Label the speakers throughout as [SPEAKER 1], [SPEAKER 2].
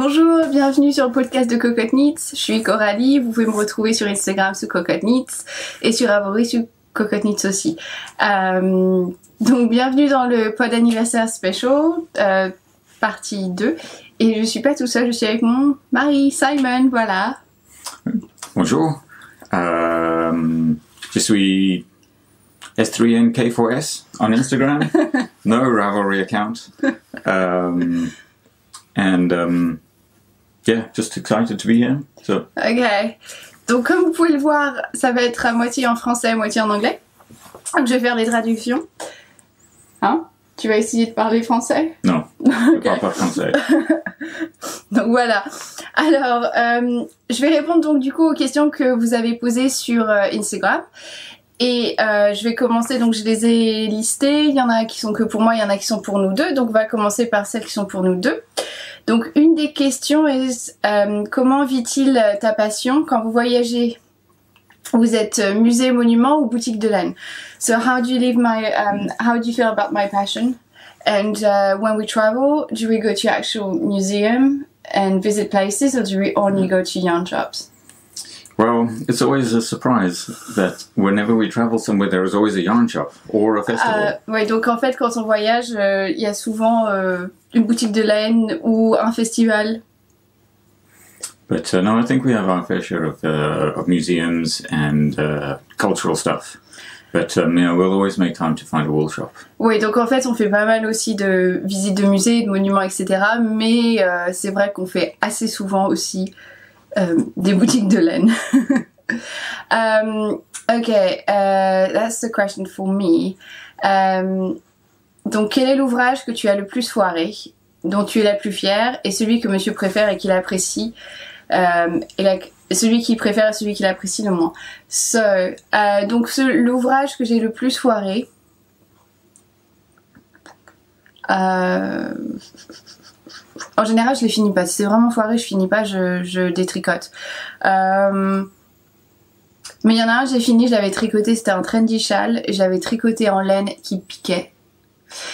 [SPEAKER 1] Bonjour, bienvenue sur le podcast de Cocotte Knits. Je suis Coralie, vous pouvez me retrouver sur Instagram sous Cocotte Knits et sur Ravelry sous Cocotte Knits aussi. Donc bienvenue dans le pod anniversaire special, partie 2. Et je suis pas tout seul, je suis avec mon mari Simon, voilà.
[SPEAKER 2] Bonjour, je suis S3NK4S on Instagram, no Ravelry account, and yeah, just excited to be here. So.
[SPEAKER 1] Ok, donc comme vous pouvez le voir, ça va être à moitié en français, moitié en anglais. Donc je vais faire les traductions. Hein? Tu vas essayer de parler français?
[SPEAKER 2] Non, je ne parle pas français.
[SPEAKER 1] Donc voilà. Alors, je vais répondre donc du coup aux questions que vous avez posées sur Instagram. Et je vais commencer, donc je les ai listées. Il y en a qui sont que pour moi, il y en a qui sont pour nous deux. Donc on va commencer par celles qui sont pour nous deux. Donc une des questions est comment vit-il ta passion quand vous voyagez? Vous êtes musée, monument ou boutique de laine? So how do you live how do you feel about my passion? And when we travel, do we go to actual museum and visit places, or do we only go to yarn shops?
[SPEAKER 2] Well, it's always a surprise that whenever we travel somewhere, there is always a yarn shop or a festival.
[SPEAKER 1] Oui, donc en fait, quand on voyage, il y a souvent une boutique de laine ou un festival.
[SPEAKER 2] But no, I think we have our fair share of museums and cultural stuff. But you know, we'll always make time to find a wool shop.
[SPEAKER 1] Oui, donc en fait, on fait pas mal aussi de visites de musées, de monuments, etc. Mais c'est vrai qu'on fait assez souvent aussi des boutiques de laine. Okay, that's the question for me. Donc, quel est l'ouvrage que tu as le plus foiré, dont tu es la plus fière, et celui que monsieur préfère et qu'il apprécie, celui qu'il préfère et celui qu'il apprécie le moins. So, donc l'ouvrage que j'ai le plus foiré, en général je les finis pas. Si c'est vraiment foiré, je finis pas, je détricote. Mais il y en a un, j'ai fini, je l'avais tricoté, c'était un trendy châle, et j'avais tricoté en laine qui piquait.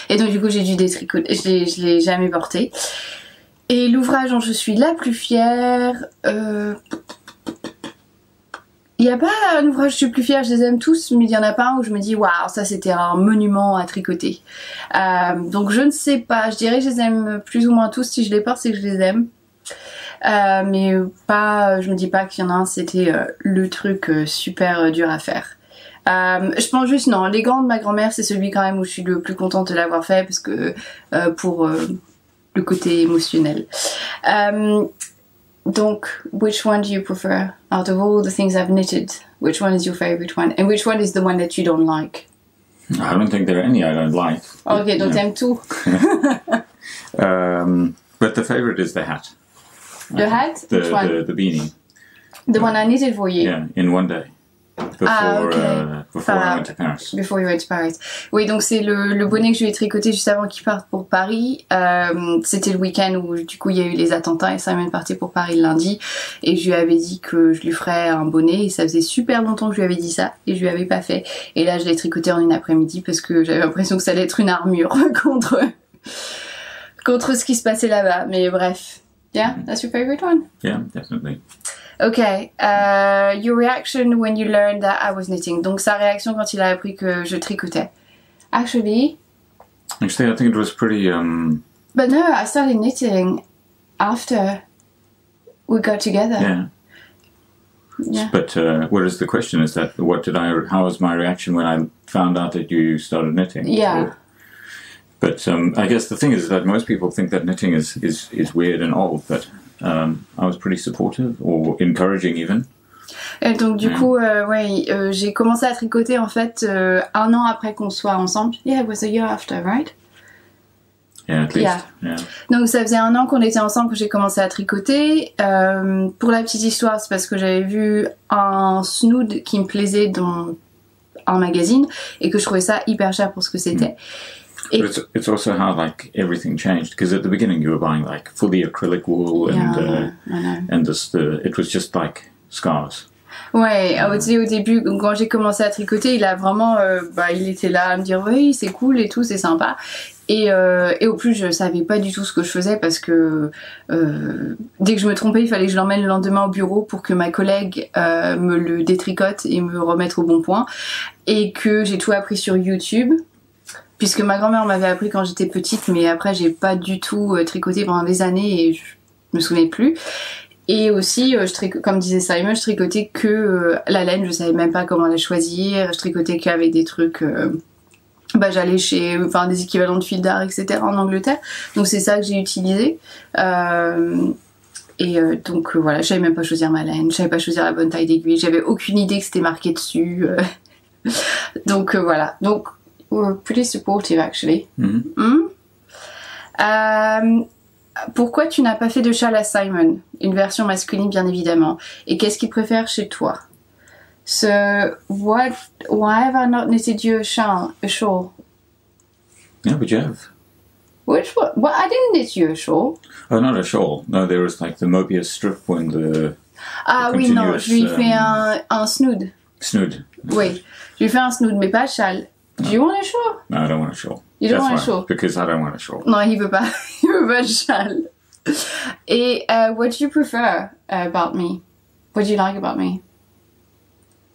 [SPEAKER 1] Et donc du coup j'ai dû détricoter, je l'ai jamais porté. Et l'ouvrage dont je suis la plus fière, il n'y a pas un ouvrage où je suis plus fière, je les aime tous, mais il n'y en a pas un où je me dis waouh, ça c'était un monument à tricoter. Donc je ne sais pas, je dirais que je les aime plus ou moins tous. Si je les porte, c'est que je les aime. Mais pas, je me dis pas qu'il y en a un, c'était le truc super dur à faire. Je pense juste, non, les gants de ma grand-mère, c'est celui quand même où je suis le plus contente de l'avoir fait, parce que pour le côté émotionnel. Donc, which one do you prefer out of all the things I've knitted? Which one is your favorite one? And which one is the one that you don't like?
[SPEAKER 2] I don't think there are any I don't like.
[SPEAKER 1] Okay, donc t'aimes tout.
[SPEAKER 2] But the favorite is the hat.
[SPEAKER 1] The hat? Which one?
[SPEAKER 2] The beanie.
[SPEAKER 1] The one I knitted for you?
[SPEAKER 2] Yeah, in one day. Before, before I went to Paris.
[SPEAKER 1] Before you went to Paris. Oui, donc c'est le bonnet que je lui ai tricoté juste avant qu'il parte pour Paris. C'était le week-end où du coup il y a eu les attentats et Simon partait pour Paris le lundi. Et je lui avais dit que je lui ferais un bonnet et ça faisait super longtemps que je lui avais dit ça et je lui avais pas fait. Et là je l'ai tricoté en une après-midi parce que j'avais l'impression que ça allait être une armure contre ce qui se passait là-bas. Mais bref. Yeah, that's your favorite one?
[SPEAKER 2] Yeah, definitely.
[SPEAKER 1] Okay, your reaction when you learned that I was knitting. Donc sa réaction quand il a appris que je tricotais. Actually,
[SPEAKER 2] I think it was pretty.
[SPEAKER 1] But no, I started knitting after we got together.
[SPEAKER 2] Yeah.
[SPEAKER 1] Yeah.
[SPEAKER 2] But whereas the question is that how was my reaction when I found out that you started knitting?
[SPEAKER 1] Yeah.
[SPEAKER 2] But I guess the thing is that most people think that knitting is weird and old, but I was pretty supportive or encouraging even.
[SPEAKER 1] Et donc du coup, j'ai commencé à tricoter en fait un an après qu'on soit ensemble. Yeah, it was a year after, right?
[SPEAKER 2] Yeah, at least. Yeah.
[SPEAKER 1] Donc ça faisait un an qu'on était ensemble que j'ai commencé à tricoter. Pour la petite histoire, c'est parce que j'avais vu un snood qui me plaisait dans un magazine et que je trouvais ça hyper cher pour ce que c'était.
[SPEAKER 2] But it's also how like everything changed, because at the beginning you were buying like fully acrylic wool and it was just like scarves.
[SPEAKER 1] Ouais, au début, quand j'ai commencé à tricoter, il a vraiment, il était là à me dire oui, c'est cool et tout, c'est sympa. Et au plus, je savais pas du tout ce que je faisais parce que dès que je me trompais, il fallait que je l'emmène le lendemain au bureau pour que ma collègue me le détricote et me remette au bon point. Et que j'ai tout appris sur YouTube, puisque ma grand-mère m'avait appris quand j'étais petite, mais après, j'ai pas du tout tricoté pendant des années et je me souvenais plus. Et aussi, comme disait Simon, je tricotais que la laine, je savais même pas comment la choisir, je tricotais qu'avec des trucs... j'allais chez des équivalents de fil d'art, etc. en Angleterre. Donc c'est ça que j'ai utilisé. Donc voilà, je savais même pas choisir ma laine, je savais pas choisir la bonne taille d'aiguille, j'avais aucune idée que c'était marqué dessus. Donc voilà. Donc we're pretty supportive actually. Pourquoi tu n'as pas fait de châle à Simon? Une version masculine bien évidemment. Et qu'est-ce qu'il préfère chez toi? So, why have I not knitted you a shawl?
[SPEAKER 2] Yeah, but you have.
[SPEAKER 1] Which one? Well, I didn't knit you a shawl.
[SPEAKER 2] Oh, not a shawl. No, there was like the Mobius strip when the...
[SPEAKER 1] Ah oui, non, je lui ai fait un snood.
[SPEAKER 2] Snood.
[SPEAKER 1] Oui, je lui ai fait un snood, mais pas châle. Do you want a shawl?
[SPEAKER 2] No, I don't want a shawl.
[SPEAKER 1] You don't
[SPEAKER 2] That's
[SPEAKER 1] want a
[SPEAKER 2] why,
[SPEAKER 1] shawl?
[SPEAKER 2] Because I don't want a shawl.
[SPEAKER 1] Non, il veut pas. Il veut pas de châle. Et what do you prefer about me? What do you like about me?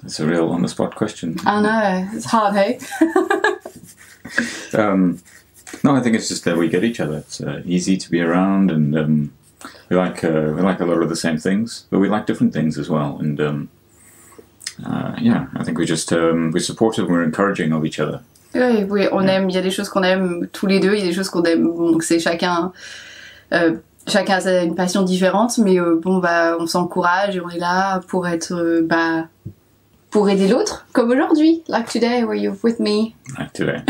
[SPEAKER 2] That's a real on-the-spot question.
[SPEAKER 1] I know, it's hard, hey?
[SPEAKER 2] No, I think it's just that we get each other. It's easy to be around, and we like a lot of the same things, but we like different things as well. And yeah, I think we're supportive, we're encouraging of each other.
[SPEAKER 1] Oui, on aime. Il y a des choses qu'on aime tous les deux, il y a des choses qu'on aime. Bon, c'est chacun a une passion différente, mais on s'encourage et on est là pour être pour aider l'autre, comme aujourd'hui, like today, where you're with me.
[SPEAKER 2] Like today.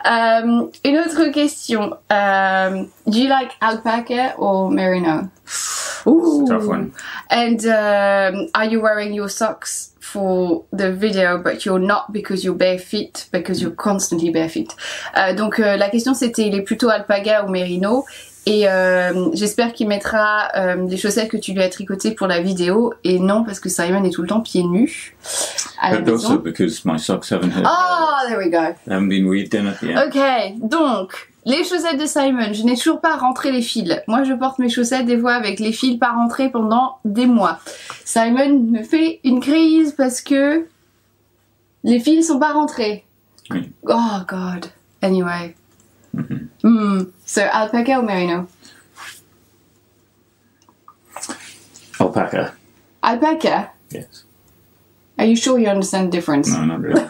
[SPEAKER 1] Une autre question. Do you like alpaca or merino?
[SPEAKER 2] Ooh. Tough one.
[SPEAKER 1] And are you wearing your socks for the video, but you're not because you're bare feet, because you're constantly bare feet? Donc la question c'était, il est plutôt alpaga ou merino? Et j'espère qu'il mettra des chaussettes que tu lui as tricotées pour la vidéo. Et non, parce que Simon est tout le temps pieds nus à la
[SPEAKER 2] But
[SPEAKER 1] maison.
[SPEAKER 2] also because my socks haven't
[SPEAKER 1] There we go.
[SPEAKER 2] been weaved in at the end.
[SPEAKER 1] Ok, donc les chaussettes de Simon, je n'ai toujours pas rentré les fils. Moi je porte mes chaussettes des fois avec les fils pas rentrés pendant des mois. Simon me fait une crise parce que les fils sont pas rentrés.
[SPEAKER 2] Oui.
[SPEAKER 1] Oh god. Anyway. So alpaca ou merino?
[SPEAKER 2] Alpaca.
[SPEAKER 1] Alpaca?
[SPEAKER 2] Yes.
[SPEAKER 1] Are you sure you understand the difference?
[SPEAKER 2] No, not really.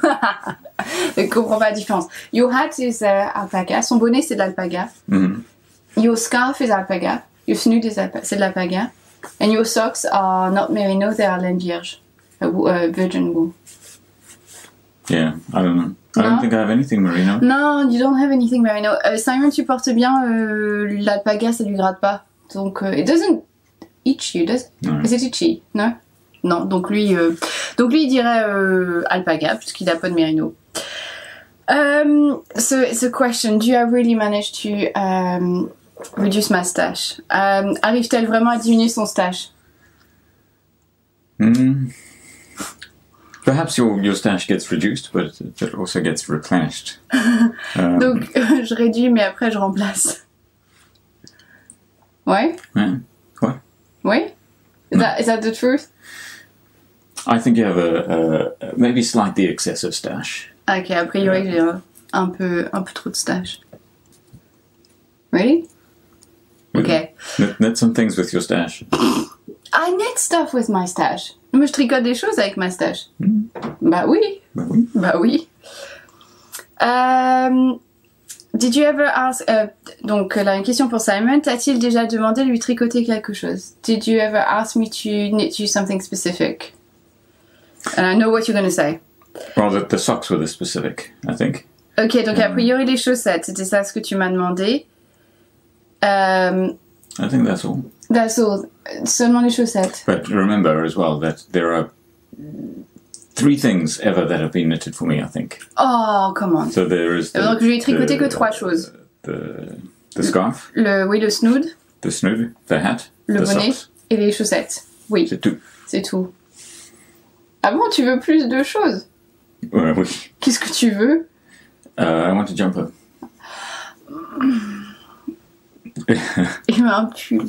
[SPEAKER 1] Je comprends pas la différence. Your hat is alpaca. Son bonnet c'est de l'alpaca. Your scarf is alpaca. Your snood is c'est de l'alpaca. And your socks are not merino, they are laine vierge. Virgin wool.
[SPEAKER 2] Yeah, I don't know. I don't think I have anything merino.
[SPEAKER 1] Non, you don't have anything merino. Simon, tu portes bien l'alpaga, ça lui gratte pas. Donc, it doesn't itch you, does it?
[SPEAKER 2] No.
[SPEAKER 1] Is it itchy? No? Non, donc lui il dirait alpaga, puisqu'il a pas de merino. So it's a question. Do you really manage to reduce my stash? Arrive-t-elle vraiment à diminuer son stash?
[SPEAKER 2] Perhaps your stash gets reduced, but it also gets replenished.
[SPEAKER 1] Donc, je réduis, mais après, je remplace. Ouais?
[SPEAKER 2] Yeah. What?
[SPEAKER 1] Oui? Is that the truth?
[SPEAKER 2] I think you have a maybe slightly excessive stash.
[SPEAKER 1] Ok, a priori, j'ai un peu trop de stash. Really? Ok.
[SPEAKER 2] Knit some things with your stash.
[SPEAKER 1] I knit stuff with my stash. Moi, je tricote des choses avec ma stash. Bah oui.
[SPEAKER 2] Bah oui.
[SPEAKER 1] Bah oui. Did you ever ask... donc, là, une question pour Simon. T'a-t-il déjà demandé de lui tricoter quelque chose? Did you ever ask me to knit you something specific? And I know what you're going to say.
[SPEAKER 2] Well, the socks were the specific, I think.
[SPEAKER 1] Ok, donc a priori, les chaussettes, c'était ça ce que tu m'as demandé.
[SPEAKER 2] I think that's all.
[SPEAKER 1] That's all. Seulement les chaussettes.
[SPEAKER 2] But remember as well that there are 3 things ever that have been knitted for me, I think.
[SPEAKER 1] Oh, come on.
[SPEAKER 2] So there is
[SPEAKER 1] Donc je lui ai tricoté que 3 choses.
[SPEAKER 2] The scarf,
[SPEAKER 1] Le snood,
[SPEAKER 2] the snood, the hat,
[SPEAKER 1] le
[SPEAKER 2] the
[SPEAKER 1] bonnet
[SPEAKER 2] socks.
[SPEAKER 1] et les chaussettes. Oui,
[SPEAKER 2] C'est tout.
[SPEAKER 1] c'est tout. Ah bon, tu veux plus de choses?
[SPEAKER 2] Oui.
[SPEAKER 1] Qu'est-ce que tu veux?
[SPEAKER 2] I want a jumper.
[SPEAKER 1] Et un pull.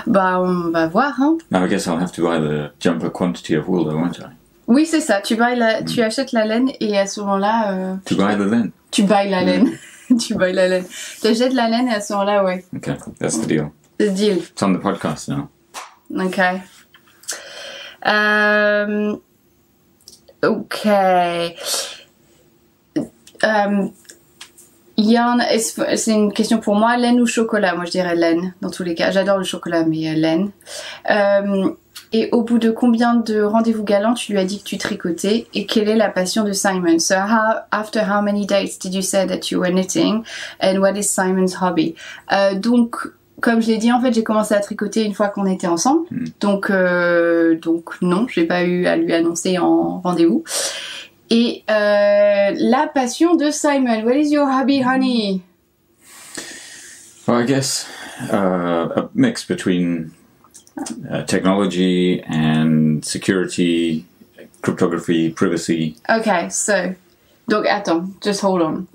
[SPEAKER 1] Bah, on va voir, hein.
[SPEAKER 2] Now I guess I'll have to buy the jumper quantity of wool, though, won't I?
[SPEAKER 1] Oui, c'est ça. Tu achètes la laine et à ce moment-là...
[SPEAKER 2] To buy the then?
[SPEAKER 1] Tu buy la laine. Tu buy la laine. Tu achètes la laine et à ce moment-là, ouais.
[SPEAKER 2] Okay, that's the deal.
[SPEAKER 1] The deal.
[SPEAKER 2] It's on the podcast now.
[SPEAKER 1] Okay. Okay. C'est une question pour moi, laine ou chocolat? Moi je dirais laine, dans tous les cas. J'adore le chocolat, mais laine. Et au bout de combien de rendez-vous galants tu lui as dit que tu tricotais? Et quelle est la passion de Simon? So after how many dates did you say that you were knitting? And what is Simon's hobby? Donc, comme je l'ai dit, en fait, j'ai commencé à tricoter une fois qu'on était ensemble. Donc non, j'ai pas eu à lui annoncer en rendez-vous. Et la passion de Simon. What is your hobby, honey?
[SPEAKER 2] Well, I guess a mix between technology and security, cryptography, privacy.
[SPEAKER 1] Okay, so... Donc, attends, just hold on.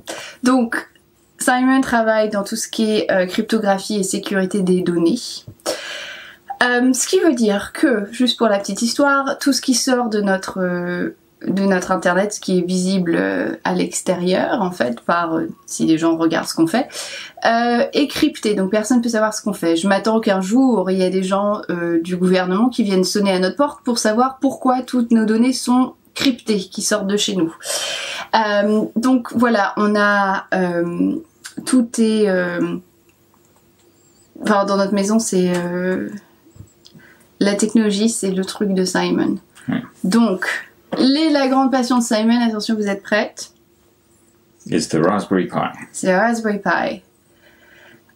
[SPEAKER 1] Donc, Simon travaille dans tout ce qui est cryptographie et sécurité des données. Ce qui veut dire que, juste pour la petite histoire, tout ce qui sort de notre internet, ce qui est visible à l'extérieur, en fait, par si les gens regardent ce qu'on fait, est crypté, donc personne ne peut savoir ce qu'on fait. Je m'attends qu'un jour, il y a des gens du gouvernement qui viennent sonner à notre porte pour savoir pourquoi toutes nos données sont cryptées, qui sortent de chez nous. Donc voilà, on a... tout est... Enfin, dans notre maison, c'est... la technologie, c'est le truc de Simon. Donc... la grande passion de Simon, attention, vous êtes prêtes?
[SPEAKER 2] It's the Raspberry Pi.
[SPEAKER 1] C'est le Raspberry Pi.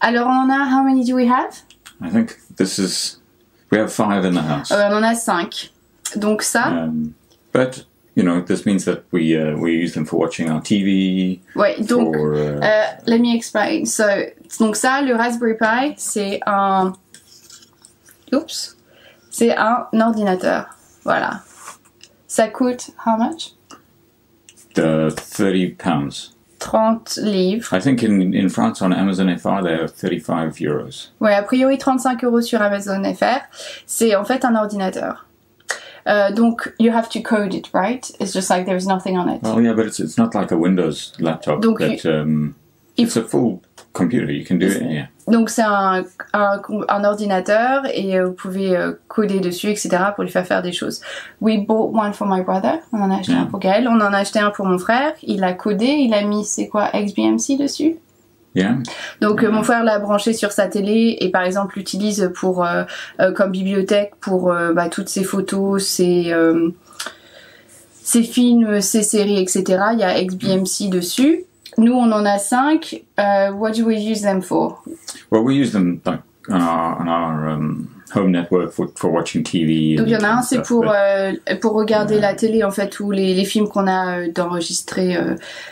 [SPEAKER 1] Alors, on en a, how many do we have?
[SPEAKER 2] I think we have 5 in the house.
[SPEAKER 1] On en a 5. Donc ça...
[SPEAKER 2] but, you know, this means that we use them for watching our TV.
[SPEAKER 1] Ouais, donc,
[SPEAKER 2] for,
[SPEAKER 1] let me explain. So, donc ça, le Raspberry Pi, c'est un... Oups. C'est un ordinateur. Voilà. Ça coûte, how much?
[SPEAKER 2] 30 pounds.
[SPEAKER 1] 30 livres.
[SPEAKER 2] I think in France, on Amazon FR, they have 35 euros.
[SPEAKER 1] Ouais, a priori 35 € sur Amazon FR. C'est en fait un ordinateur. Donc, you have to code it, right? It's just like there's nothing on it.
[SPEAKER 2] Well, yeah, but it's not like a Windows laptop.
[SPEAKER 1] Donc,
[SPEAKER 2] it's a full computer. You can do it, yeah.
[SPEAKER 1] Donc, c'est un ordinateur et vous pouvez coder dessus, etc. pour lui faire des choses. We bought one for my brother. On en a acheté un pour Gaël. On en a acheté un pour mon frère. Il a codé. Il a mis, c'est quoi, XBMC dessus?
[SPEAKER 2] Yeah.
[SPEAKER 1] Donc mon frère l'a branché sur sa télé et par exemple l'utilise pour comme bibliothèque pour toutes ses photos, ses films, ses séries, etc. Il y a XBMC dessus. Nous on en a 5. What do we use them for?
[SPEAKER 2] Well, we use them like on our home network for watching TV.
[SPEAKER 1] Donc il y en a un, c'est pour regarder la télé en fait, ou les films qu'on a d'enregistrer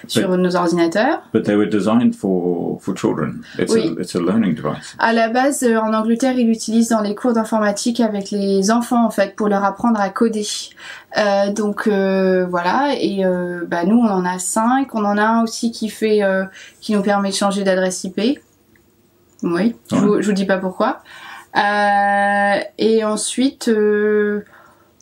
[SPEAKER 1] sur nos ordinateurs.
[SPEAKER 2] But they were designed for children. It's a learning device.
[SPEAKER 1] À la base, en Angleterre, ils l'utilisent dans les cours d'informatique avec les enfants en fait, pour leur apprendre à coder. Donc voilà, et nous on en a 5. On en a un aussi qui nous permet de changer d'adresse IP. Oui, je vous dis pas pourquoi. Et ensuite,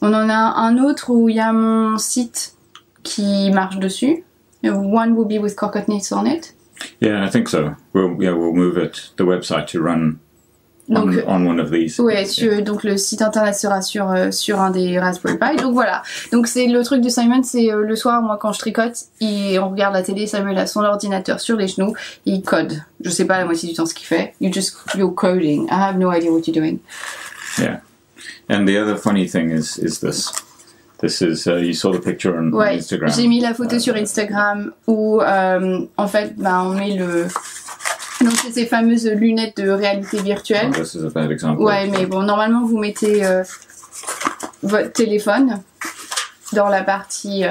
[SPEAKER 1] on en a un autre où il y a mon site qui marche dessus. One will be with Cocotte Knits on it.
[SPEAKER 2] Yeah, I think so. We'll move the website to run on one of these.
[SPEAKER 1] Ouais, donc le site internet sera sur un des Raspberry Pi. Donc voilà. Donc c'est le truc de Simon, c'est le soir, moi quand je tricote, on regarde la télé, Samuel a son ordinateur sur les genoux, et il code. Je sais pas la moitié du temps ce qu'il fait. You're coding. I have no idea what you're doing.
[SPEAKER 2] Yeah. And the other funny thing is this. This is you saw the picture on Instagram.
[SPEAKER 1] J'ai mis la photo sur Instagram où en fait on met donc c'est ces fameuses lunettes de réalité virtuelle.
[SPEAKER 2] Oh, this is a bad example.
[SPEAKER 1] Ouais, mais bon, normalement vous mettez votre téléphone dans la partie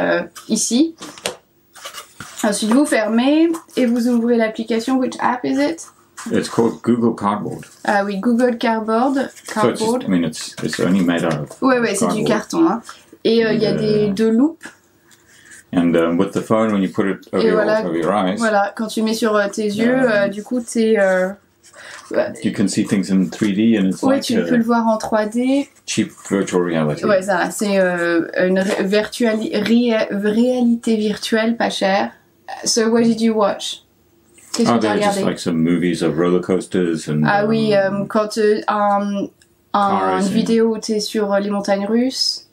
[SPEAKER 1] ici. Ensuite vous fermez et vous ouvrez l'application. Which app is it?
[SPEAKER 2] It's called Google Cardboard.
[SPEAKER 1] Ah oui, Google Cardboard.
[SPEAKER 2] So it's only made out of
[SPEAKER 1] Ouais, c'est du carton. Hein. Et il y a deux loupes.
[SPEAKER 2] And with the phone, when you put it over, over your eyes,
[SPEAKER 1] voilà, quand tu mets sur tes yeux, du coup,
[SPEAKER 2] you can see things in 3D and it's
[SPEAKER 1] ouais,
[SPEAKER 2] like
[SPEAKER 1] tu peux le voir en 3D.
[SPEAKER 2] Cheap virtual reality.
[SPEAKER 1] Ouais, ça, c'est une réalité virtuelle pas chère. So, what did you watch? Qu'est-ce que tu as regardé?
[SPEAKER 2] Just like some movies of roller coasters and.
[SPEAKER 1] Ah oui, quand une vidéo où t'es sur les montagnes russes.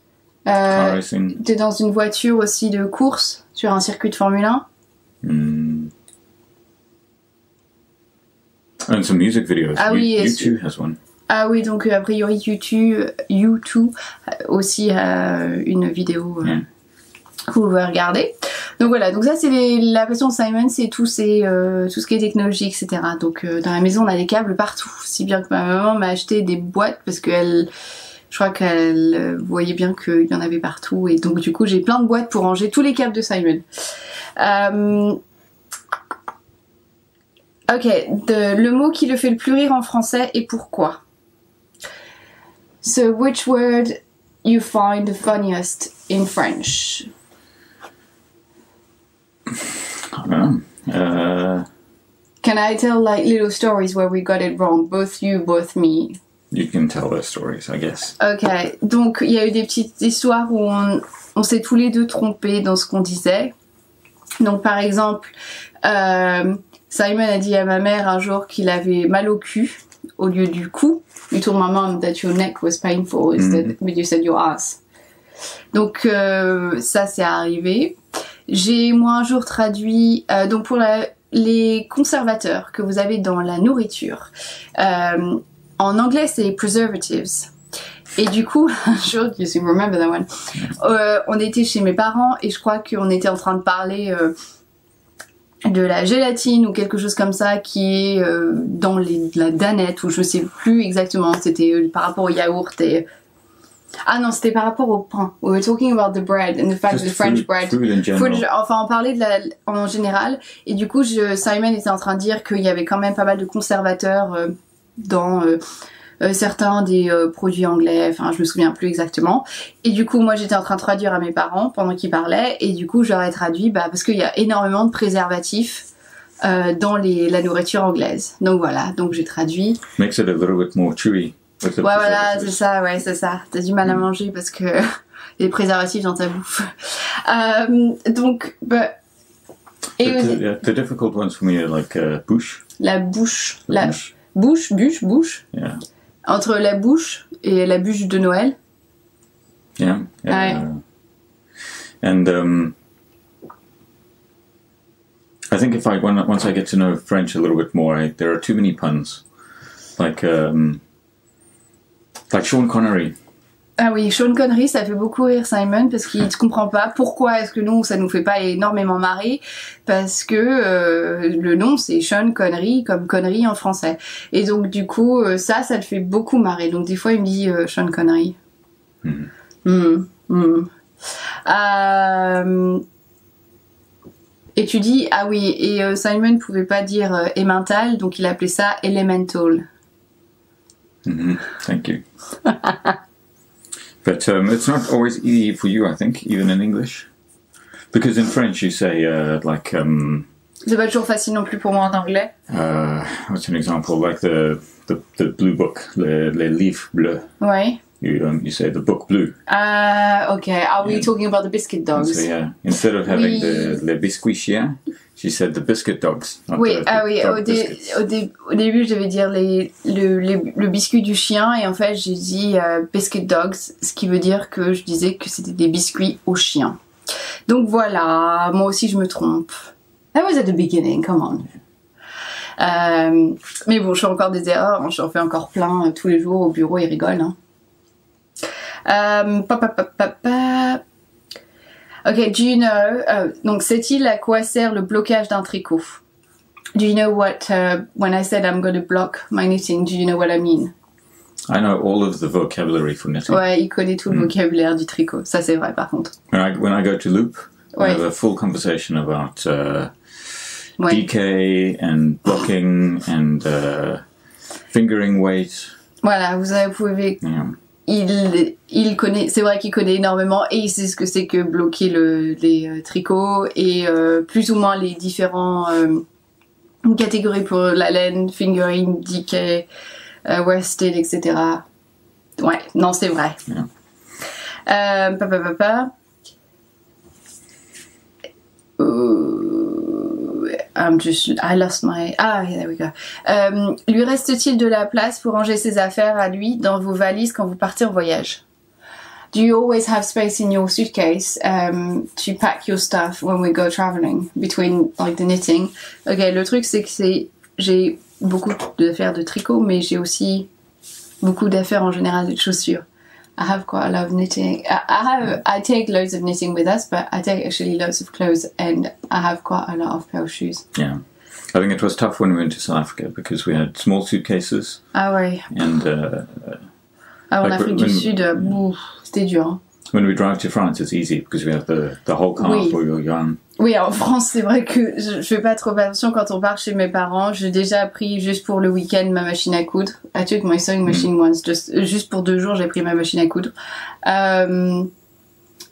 [SPEAKER 2] Car racing.
[SPEAKER 1] T'es dans une voiture aussi de course sur un circuit de Formule 1.
[SPEAKER 2] And some music videos.
[SPEAKER 1] Ah oui,
[SPEAKER 2] U2 has one.
[SPEAKER 1] Ah oui, donc a priori U2 aussi a une vidéo que vous pouvez regarder. Donc voilà, donc ça c'est la passion de Simon, c'est tout ce qui est technologie, etc. Donc dans la maison on a des câbles partout, si bien que ma maman m'a acheté des boîtes parce qu'elle, je crois qu'elle voyait bien qu'il y en avait partout et donc du coup j'ai plein de boîtes pour ranger tous les câbles de Simon. Ok, le mot qui le fait le plus rire en français et pourquoi? So which word you find the funniest in French?
[SPEAKER 2] I don't know.
[SPEAKER 1] Can I tell like little stories where we got it wrong? Both you, both me.
[SPEAKER 2] You can tell those stories, I guess.
[SPEAKER 1] Ok, donc il y a eu des petites histoires où on s'est tous les deux trompés dans ce qu'on disait. Donc par exemple, Simon a dit à ma mère un jour qu'il avait mal au cul au lieu du cou. You told my mom that your neck was painful instead, but you said your ass. Donc ça c'est arrivé. J'ai moi un jour traduit donc pour les conservateurs que vous avez dans la nourriture. En anglais c'est preservatives. Et du coup, un jour, you remember that one, on était chez mes parents et je crois qu'on était en train de parler de la gélatine ou quelque chose comme ça qui est dans la danette ou je sais plus exactement, c'était par rapport au yaourt et... Ah non, c'était par rapport au pain. We were talking about the bread and the fact that the French bread.
[SPEAKER 2] Food in general.
[SPEAKER 1] Enfin, on parlait en général. Et du coup, Simon était en train de dire qu'il y avait quand même pas mal de conservateurs dans certains des produits anglais. Enfin, je me souviens plus exactement. Et du coup, moi, j'étais en train de traduire à mes parents pendant qu'ils parlaient. Et du coup, j'aurais traduit parce qu'il y a énormément de préservatifs dans la nourriture anglaise. Donc voilà, donc j'ai traduit.
[SPEAKER 2] Makes it a little bit more chewy.
[SPEAKER 1] Ouais, voilà, c'est ça, ouais, c'est ça. T'as du mal à manger parce que les préservatifs dans ta bouffe. Donc,
[SPEAKER 2] the difficult ones for me are like bouche.
[SPEAKER 1] La bouche. Bûche.
[SPEAKER 2] Yeah.
[SPEAKER 1] Entre la bouche et la bûche de Noël.
[SPEAKER 2] Yeah.
[SPEAKER 1] Ouais.
[SPEAKER 2] And I think once I get to know French a little bit more, there are too many puns. Like Sean Connery.
[SPEAKER 1] Ah oui, Sean Connery, ça fait beaucoup rire Simon parce qu'il ne comprend pas pourquoi est-ce que nous ça nous fait pas énormément marrer parce que le nom c'est Sean Connery comme connerie en français et donc du coup ça le fait beaucoup marrer donc des fois il me dit Sean Connery. Et tu dis ah oui et Simon pouvait pas dire emmental donc il appelait ça elemental.
[SPEAKER 2] Thank you. But it's not always easy for you, I think, even in English. Because in French you say,
[SPEAKER 1] C'est pas toujours facile non plus pour moi en anglais.
[SPEAKER 2] What's an example? Like the blue book, les livres bleus.
[SPEAKER 1] Ouais.
[SPEAKER 2] You say the book blue.
[SPEAKER 1] Okay. Are we talking about the biscuit dogs?
[SPEAKER 2] So, yeah. Instead of having les biscuits chiens, she said the biscuit dogs.
[SPEAKER 1] Oui, au début je devais dire le biscuit du chien et en fait j'ai dit biscuit dogs, ce qui veut dire que je disais que c'était des biscuits aux chiens. Donc voilà, moi aussi je me trompe. That was at the beginning, come on. Mais bon, je fais encore des erreurs, hein, j'en fais encore plein tous les jours au bureau, ils rigolent. Hein. Ok, do you know, donc sait-il à quoi sert le blocage d'un tricot? Do you know what, when I said I'm going to block my knitting, do you know what I mean?
[SPEAKER 2] I know all of the vocabulary for knitting.
[SPEAKER 1] Ouais, il connaît tout le vocabulaire du tricot, ça c'est vrai par contre.
[SPEAKER 2] When I go to Loop, I have a full conversation about DK and blocking and fingering weight.
[SPEAKER 1] Voilà, vous pouvez il connaît, c'est vrai qu'il connaît énormément et il sait ce que c'est que bloquer les tricots et plus ou moins les différents catégories pour la laine, fingering, decay, worsted, etc. Ouais, non, c'est vrai. Yeah. I lost my... Ah, there we go. Lui reste-t-il de la place pour ranger ses affaires à lui dans vos valises quand vous partez en voyage? Do you always have space in your suitcase to pack your stuff when we go traveling between like the knitting? Ok, le truc c'est que j'ai beaucoup d'affaires de tricot, mais j'ai aussi beaucoup d'affaires en général de chaussures. I have quite a lot of knitting. I take loads of knitting with us, but I take actually loads of clothes, and I have quite a lot of pair of shoes.
[SPEAKER 2] Yeah, I think it was tough when we went to South Africa because we had small suitcases.
[SPEAKER 1] Ah ouais.
[SPEAKER 2] And
[SPEAKER 1] en Afrique du Sud, c'était dur. Hein.
[SPEAKER 2] When we drive to France, it's easy because we have the whole car for your yarn.
[SPEAKER 1] Oui, en France, c'est vrai que je fais pas trop attention quand on part chez mes parents. J'ai déjà pris juste pour le week-end ma machine à coudre. I took my sewing machine once, juste pour 2 jours, j'ai pris ma machine à coudre.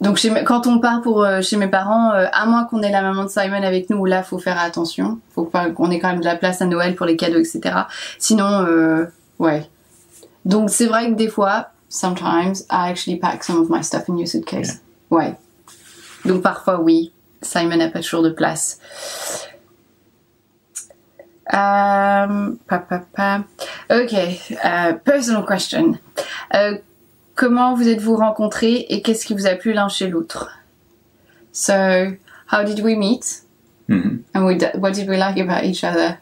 [SPEAKER 1] Donc quand on part chez mes parents, à moins qu'on ait la maman de Simon avec nous, là, faut faire attention. Faut qu'on ait quand même de la place à Noël pour les cadeaux, etc. Sinon, ouais. Donc c'est vrai que des fois, sometimes, I actually pack some of my stuff in your suitcase. Yeah. Ouais. Donc parfois, oui. Simon n'a pas toujours de place. Ok, personal question. Comment vous êtes-vous rencontrés et qu'est-ce qui vous a plu l'un chez l'autre? So, how did we meet? Mm-hmm. And what did we like about each other?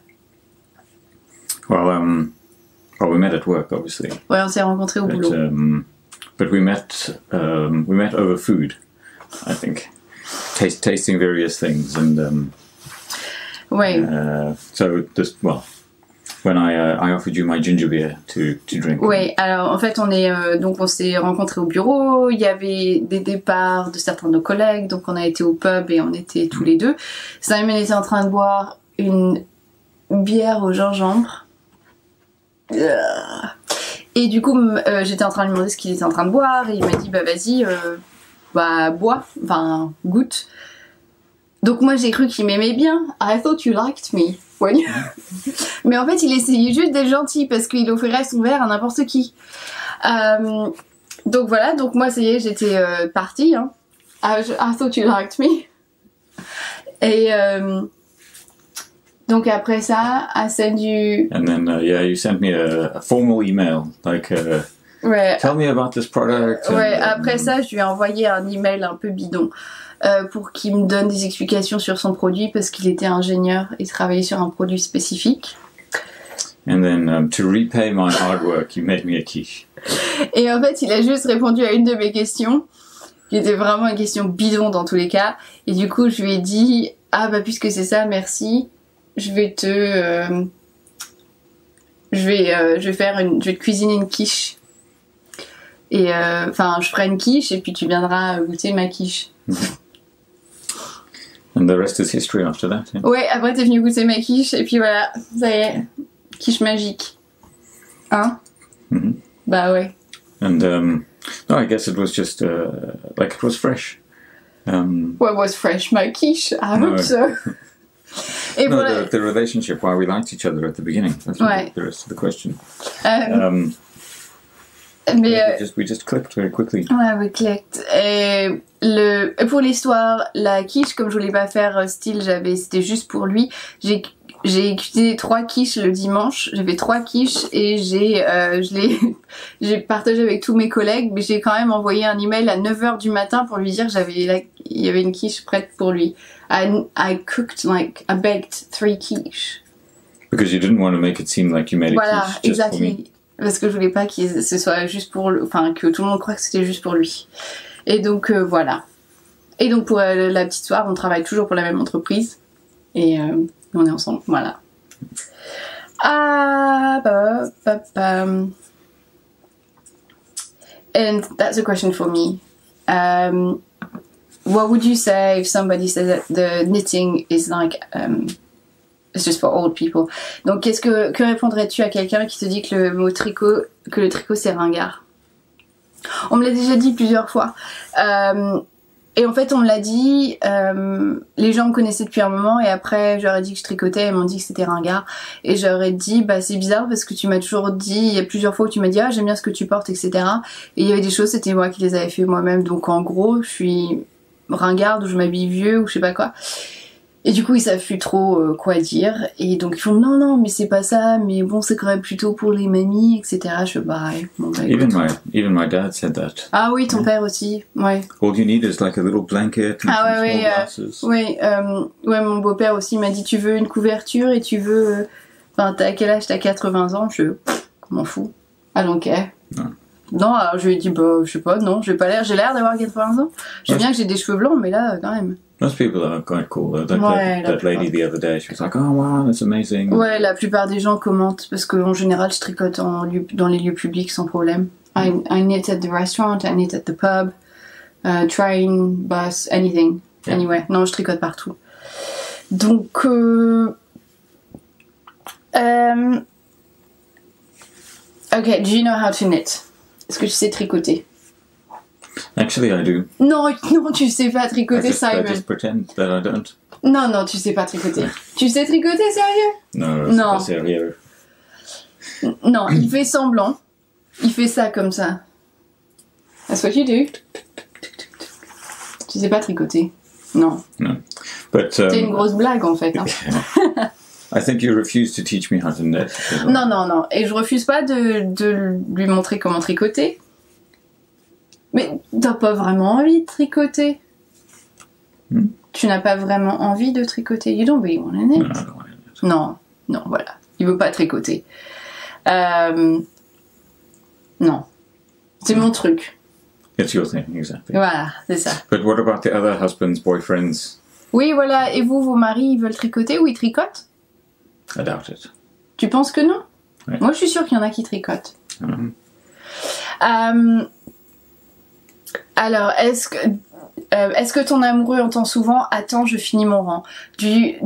[SPEAKER 2] Well, we met at work, obviously.
[SPEAKER 1] Ouais, on s'est rencontrés au boulot.
[SPEAKER 2] But we met over food, I think. Tasting various things and so this when I offered you my ginger beer to drink.
[SPEAKER 1] Oui, alors en fait on s'est rencontrés au bureau, il y avait des départs de certains de nos collègues, donc on a été au pub et on était tous les deux. Simon était en train de boire une bière au gingembre. Et du coup j'étais en train de lui demander ce qu'il était en train de boire et il m'a dit bah vas-y bois, enfin goûte. Donc moi j'ai cru qu'il m'aimait bien. I thought you liked me. Mais en fait il essayait juste d'être gentil parce qu'il offrirait son verre à n'importe qui. Donc voilà, donc moi ça y est, j'étais partie. Hein. I thought you liked me. Et donc après ça, I sent you...
[SPEAKER 2] And then you sent me a formal email like...
[SPEAKER 1] Ouais.
[SPEAKER 2] Tell me about this product.
[SPEAKER 1] Ouais, après ça, je lui ai envoyé un email un peu bidon pour qu'il me donne des explications sur son produit parce qu'il était ingénieur et travaillait sur un produit spécifique.
[SPEAKER 2] And then to repay my hard work, you made me a quiche.
[SPEAKER 1] Et en fait, il a juste répondu à une de mes questions, qui était vraiment une question bidon dans tous les cas. Et du coup, je lui ai dit ah bah puisque c'est ça, merci, je vais te cuisiner une quiche. Et enfin, je ferai une quiche et puis tu viendras goûter ma quiche.
[SPEAKER 2] And the rest is history after that. Yeah?
[SPEAKER 1] Ouais, après t'es venu goûter ma quiche et puis voilà, ça y est, quiche magique. Hein? Mm-hmm. Bah ouais.
[SPEAKER 2] And no, I guess it was just like it was fresh.
[SPEAKER 1] What was fresh? My quiche? I hope so.
[SPEAKER 2] Et no, the relationship, why we liked each other at the beginning. That's
[SPEAKER 1] ouais.
[SPEAKER 2] The rest of the question.
[SPEAKER 1] Mais
[SPEAKER 2] we just clicked very quickly.
[SPEAKER 1] Ouais, we clicked. Et pour l'histoire, la quiche, comme je voulais pas faire style, c'était juste pour lui. J'ai cuisiné 3 quiches le dimanche. J'ai fait 3 quiches et j'ai partagé avec tous mes collègues. Mais j'ai quand même envoyé un email à 9h du matin pour lui dire il y avait une quiche prête pour lui. I baked 3 quiches.
[SPEAKER 2] Because you didn't want to make it seem like you made a quiche just for me.
[SPEAKER 1] Parce que je voulais pas que ce soit juste pour enfin que tout le monde croit que c'était juste pour lui. Et donc voilà. Et donc pour la petite histoire, on travaille toujours pour la même entreprise et on est ensemble, voilà. And that's a question for me. What would you say if somebody says that the knitting is like it's just for old people. Donc que répondrais-tu à quelqu'un qui te dit que le tricot c'est ringard? On me l'a déjà dit plusieurs fois. Et en fait, on me l'a dit, les gens me connaissaient depuis un moment et après, je leur ai dit que je tricotais, ils m'ont dit que c'était ringard. Et je leur ai dit, bah c'est bizarre parce que tu m'as toujours dit, il y a plusieurs fois où tu m'as dit, ah j'aime bien ce que tu portes, etc. Et il y avait des choses, c'était moi qui les avais fait moi-même. Donc en gros, je suis ringarde ou je m'habille vieux ou je sais pas quoi. Et du coup, ils savent plus trop quoi dire. Et donc, ils font non, mais c'est pas ça, mais bon, c'est quand même plutôt pour les mamies, etc. Je fais bah, bon, bah
[SPEAKER 2] Even my dad said that.
[SPEAKER 1] Ah oui, ton père aussi, ouais.
[SPEAKER 2] All you need is like a little blanket and
[SPEAKER 1] Ah
[SPEAKER 2] some
[SPEAKER 1] ouais,
[SPEAKER 2] small glasses.
[SPEAKER 1] ouais, mon beau-père aussi m'a dit tu veux une couverture et tu veux. Enfin, t'as quel âge? T'as 80 ans? Je m'en fous. I don't care. Non, alors je lui ai dit bah, je sais pas, non, j'ai l'air d'avoir 80 ans. Je sais bien que j'ai des cheveux blancs, mais là, quand même.
[SPEAKER 2] Most people are quite cool. That lady the other day, she was like, oh wow, that's amazing.
[SPEAKER 1] Ouais, la plupart des gens commentent parce qu'en général, je tricote dans les lieux publics sans problème. I knit at the restaurant, I knit at the pub, train, bus, anything. Yeah. Anyway, non, je tricote partout. Donc, okay, do you know how to knit? Est-ce que tu sais tricoter?
[SPEAKER 2] Actually, I do.
[SPEAKER 1] Non, tu sais pas tricoter, Simon.
[SPEAKER 2] I just pretend that I don't.
[SPEAKER 1] Non, tu sais pas tricoter. Tu sais tricoter, sérieux?
[SPEAKER 2] Non, c'est pas sérieux.
[SPEAKER 1] Non, il fait semblant. Il fait ça comme ça. That's what you do. Tu sais pas tricoter. Non.
[SPEAKER 2] No. But,
[SPEAKER 1] c'est une grosse blague, en fait. Hein.
[SPEAKER 2] I think you refuse to teach me how to knit.
[SPEAKER 1] Non. Et je refuse pas de lui montrer comment tricoter. Mais t'as pas vraiment envie de tricoter. Tu n'as pas vraiment envie de tricoter. You don't really want to knit. Non, voilà. Il veut pas tricoter. Non. C'est mon truc.
[SPEAKER 2] It's your thing, exactly.
[SPEAKER 1] Voilà, c'est ça.
[SPEAKER 2] But what about the other husbands, boyfriends?
[SPEAKER 1] Oui, voilà. Et vous, vos maris, ils veulent tricoter ou ils tricotent?
[SPEAKER 2] I doubt it.
[SPEAKER 1] Tu penses que non?
[SPEAKER 2] Ouais.
[SPEAKER 1] Moi, je suis sûre qu'il y en a qui tricotent. Alors, est-ce que ton amoureux entend souvent « Attends, je finis mon rang ». Do I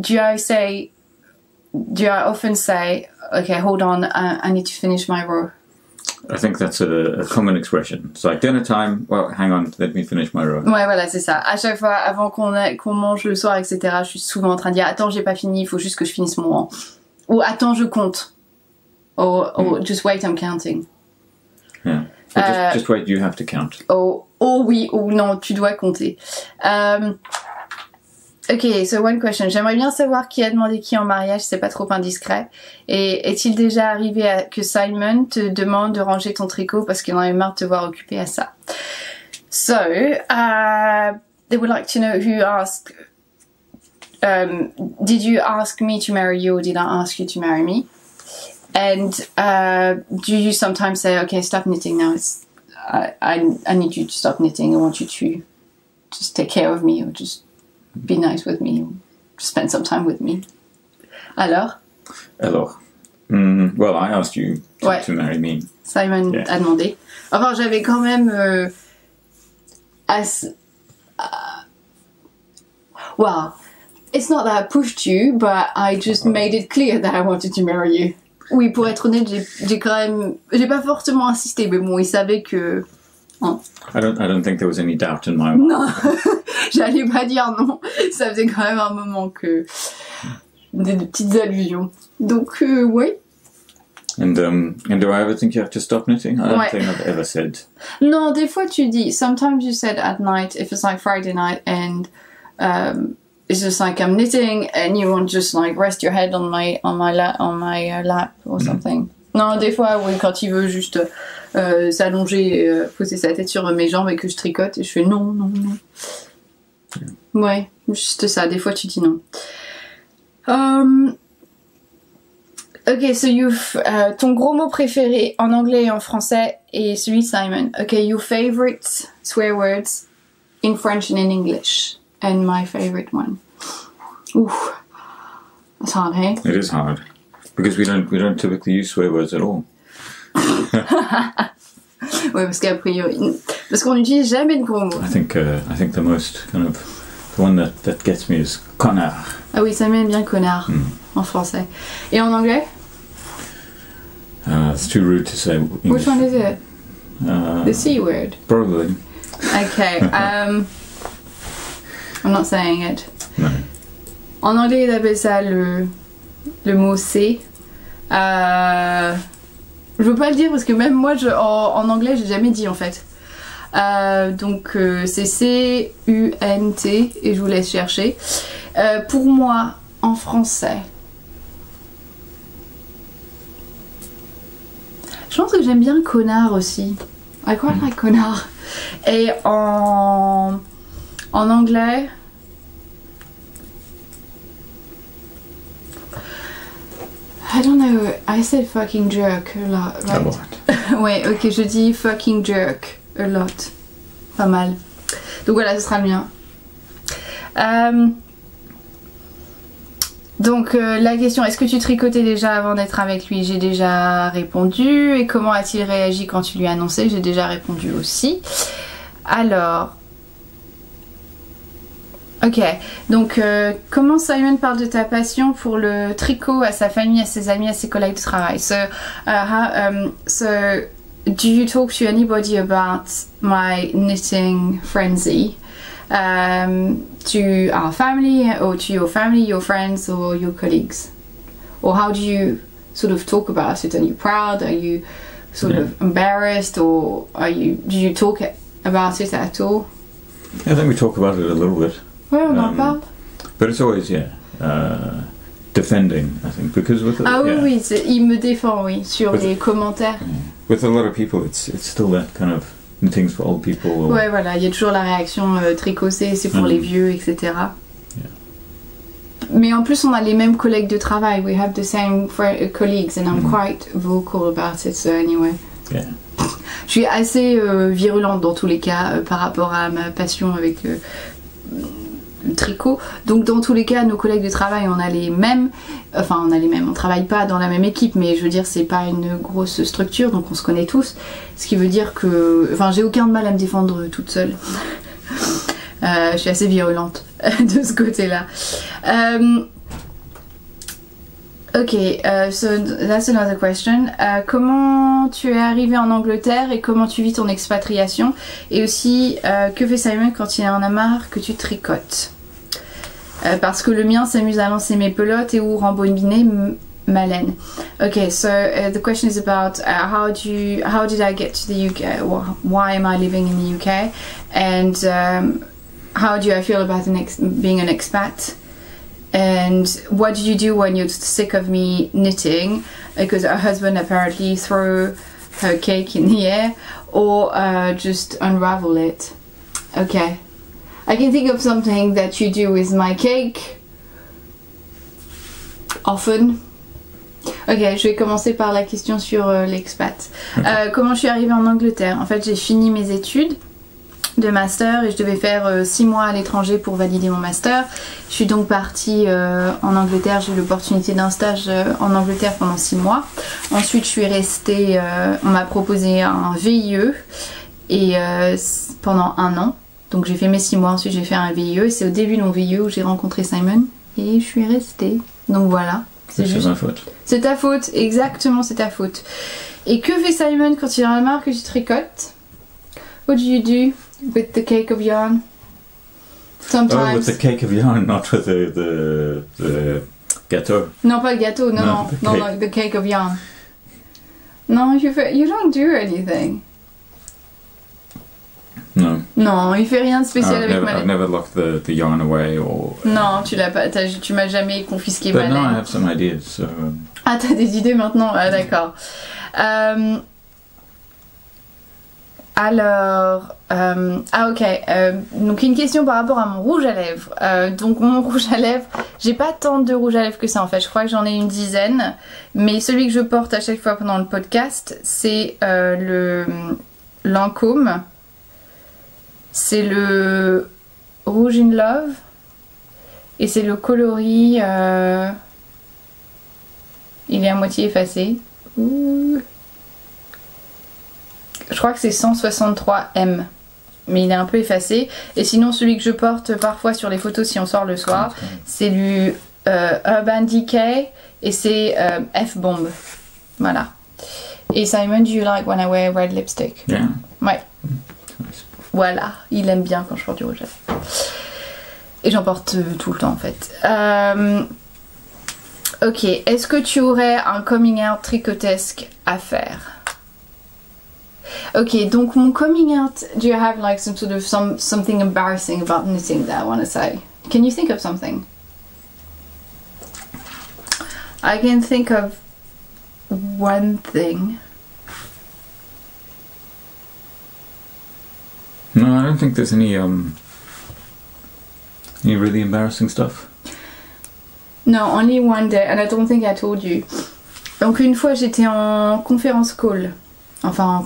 [SPEAKER 1] often say « Okay, hold on, I need to finish my row ».
[SPEAKER 2] I think that's a common expression. It's like dinner time, well, hang on, let me finish my row. Ouais,
[SPEAKER 1] voilà, c'est ça. À chaque fois, avant qu'on mange le soir, etc., je suis souvent en train de dire « Attends, j'ai pas fini, il faut juste que je finisse mon rang ». Ou « Attends, je compte ». Or just wait, I'm counting.
[SPEAKER 2] Yeah. Just wait, you have to count.
[SPEAKER 1] Oh oui, ou non, tu dois compter. Ok, so one question. J'aimerais bien savoir qui a demandé qui en mariage, c'est pas trop indiscret. Et est-il déjà arrivé que Simon te demande de ranger ton tricot parce qu'il en avait marre de te voir occupé à ça? So, they would like to know who asked, did you ask me to marry you or did I ask you to marry me? And do you sometimes say, okay, stop knitting now, I need you to stop knitting, I want you to just take care of me or just be nice with me or spend some time with me. Alors,
[SPEAKER 2] well, I asked you to marry me.
[SPEAKER 1] Simon a demandé. Enfin, j'avais quand même well, it's not that I pushed you, but I just made it clear that I wanted to marry you. Oui, pour être honnête, j'ai pas fortement insisté, mais bon, il savait que... Hein.
[SPEAKER 2] I don't think there was any doubt in my mind.
[SPEAKER 1] Non, j'allais pas dire non. Ça faisait quand même un moment que... Des petites allusions. Donc, oui.
[SPEAKER 2] And do I ever think you have to stop knitting? I don't think I've ever said.
[SPEAKER 1] Non, des fois tu dis. Sometimes you said at night, if it's like Friday night and... it's just like I'm knitting and you want to just like rest your head on my lap or something. Non, des fois, oui, quand il veut juste s'allonger, poser sa tête sur mes jambes et que je tricote, et je fais non. Ouais, juste ça. Des fois, tu dis non. Ok, so ton gros mot préféré en anglais et en français est celui de Simon. Ok, your favorite swear words in French and in English. And my favorite one. Ooh, that's hard, hey?
[SPEAKER 2] It is hard because we don't typically use swear words at all.
[SPEAKER 1] Ouais, parce qu'on n'utilise jamais de gros mots.
[SPEAKER 2] I think the most kind of the one that gets me is connard.
[SPEAKER 1] Ah oui, ça m'aime bien connard en français. Et en anglais?
[SPEAKER 2] It's too rude to say English.
[SPEAKER 1] Which one is it? The C word.
[SPEAKER 2] Probably.
[SPEAKER 1] Okay. I'm not saying it.
[SPEAKER 2] No.
[SPEAKER 1] En anglais, ils appellent ça le mot C. Je veux pas le dire parce que même moi, en anglais, j'ai jamais dit en fait. Donc c'est C-U-N-T et je vous laisse chercher. Pour moi, en français, je pense que j'aime bien connard aussi. I quite like connard. Et en anglais, I don't know, I said fucking jerk a lot, right?
[SPEAKER 2] A lot.
[SPEAKER 1] Ouais, ok, je dis fucking jerk a lot. Pas mal. Donc voilà, ce sera le mien. Donc la question, est-ce que tu tricotais déjà avant d'être avec lui? J'ai déjà répondu. Et comment a-t-il réagi quand tu lui as annoncé? J'ai déjà répondu aussi. Alors... Ok, donc comment Simon parle de ta passion pour le tricot à sa famille, à ses amis, à ses collègues de travail? So do you talk to anybody about my knitting frenzy? To our family, or to your family, your friends, or your colleagues? Or how do you sort of talk about it? Are you proud? Are you sort of embarrassed? Or do you talk about it at all?
[SPEAKER 2] I think we talk about it a little bit.
[SPEAKER 1] Ouais, on en parle.
[SPEAKER 2] But it's always, defending, I think, because with
[SPEAKER 1] Ah oui, il me défend, oui, sur les commentaires.
[SPEAKER 2] With a lot of people, it's still that kind of knitting's for old people. Or,
[SPEAKER 1] ouais, voilà, il y a toujours la réaction tricotée, c'est pour les vieux, etc.
[SPEAKER 2] Yeah.
[SPEAKER 1] Mais en plus, on a les mêmes collègues de travail. We have the same colleagues, and I'm quite vocal about it. So anyway.
[SPEAKER 2] Yeah.
[SPEAKER 1] Je suis assez virulente dans tous les cas par rapport à ma passion avec le tricot. Donc dans tous les cas, nos collègues de travail, on a les mêmes. Enfin, on a les mêmes. On travaille pas dans la même équipe, mais je veux dire, c'est pas une grosse structure, donc on se connaît tous. Ce qui veut dire que, enfin, j'ai aucun mal à me défendre toute seule. Je suis assez virulente de ce côté-là. Ok, so that's another question. Comment tu es arrivé en Angleterre et comment tu vis ton expatriation? Et aussi, que fait Simon quand il en a marre que tu tricotes? Parce que le mien s'amuse à lancer mes pelotes et ou rembobiner ma laine. Okay, so the question is about how did I get to the UK? Why am I living in the UK? And how do I feel about being an expat? And what do you do when you're sick of me knitting? Because her husband apparently threw her cake in the air, or just unravel it. Okay. I can think of something that you do with my cake. Often. Ok, je vais commencer par la question sur l'expat. Okay. Comment je suis arrivée en Angleterre? En fait, j'ai fini mes études de master et je devais faire 6 mois à l'étranger pour valider mon master. Je suis donc partie en Angleterre, j'ai eu l'opportunité d'un stage en Angleterre pendant 6 mois. Ensuite je suis restée, on m'a proposé un VIE et pendant 1 an. Donc j'ai fait mes 6 mois, ensuite j'ai fait un VIE et c'est au début de mon VIE où j'ai rencontré Simon et je suis restée. Donc voilà.
[SPEAKER 2] C'est juste ma faute.
[SPEAKER 1] C'est ta faute, exactement, c'est ta faute. Et que fait Simon quand il en a marre que tu tricotes? What do you do with the cake of yarn? Sometimes.
[SPEAKER 2] Oh, with the cake of yarn, not with the gâteau.
[SPEAKER 1] Non, pas le gâteau, non, the cake of yarn. Non, you don't do anything.
[SPEAKER 2] No.
[SPEAKER 1] Non, il fait rien de spécial avec ma laine.
[SPEAKER 2] I've never locked the yarn away or.
[SPEAKER 1] Non, tu l'as pas, tu m'as jamais confisqué ma
[SPEAKER 2] But
[SPEAKER 1] laine.
[SPEAKER 2] now I have some ideas. So.
[SPEAKER 1] Ah, t'as des idées maintenant? Ah, d'accord. Alors, ok, donc une question par rapport à mon rouge à lèvres. Donc mon rouge à lèvres, j'ai pas tant de rouge à lèvres que ça en fait, je crois que j'en ai une dizaine. Mais celui que je porte à chaque fois pendant le podcast, c'est le Lancôme. C'est le Rouge in Love. Et c'est le coloris, il est à moitié effacé. Ouh. Je crois que c'est 163M, mais il est un peu effacé. Et sinon celui que je porte parfois sur les photos si on sort le soir, c'est du Urban Decay et c'est F-Bomb. Voilà. Et Simon, do you like when I wear red lipstick?
[SPEAKER 2] Yeah.
[SPEAKER 1] Ouais.
[SPEAKER 2] Nice.
[SPEAKER 1] Voilà, il aime bien quand je porte du rouge à lèvres. Et j'en porte tout le temps en fait. Ok, est-ce que tu aurais un coming out tricotesque à faire? Ok, donc mon coming out, do you have like some sort of something embarrassing about knitting that I want to say? Can you think of something? I can think of one thing.
[SPEAKER 2] No, I don't think there's any really embarrassing stuff.
[SPEAKER 1] No, only one day, and I don't think I told you. Donc une fois j'étais en conférence call, enfin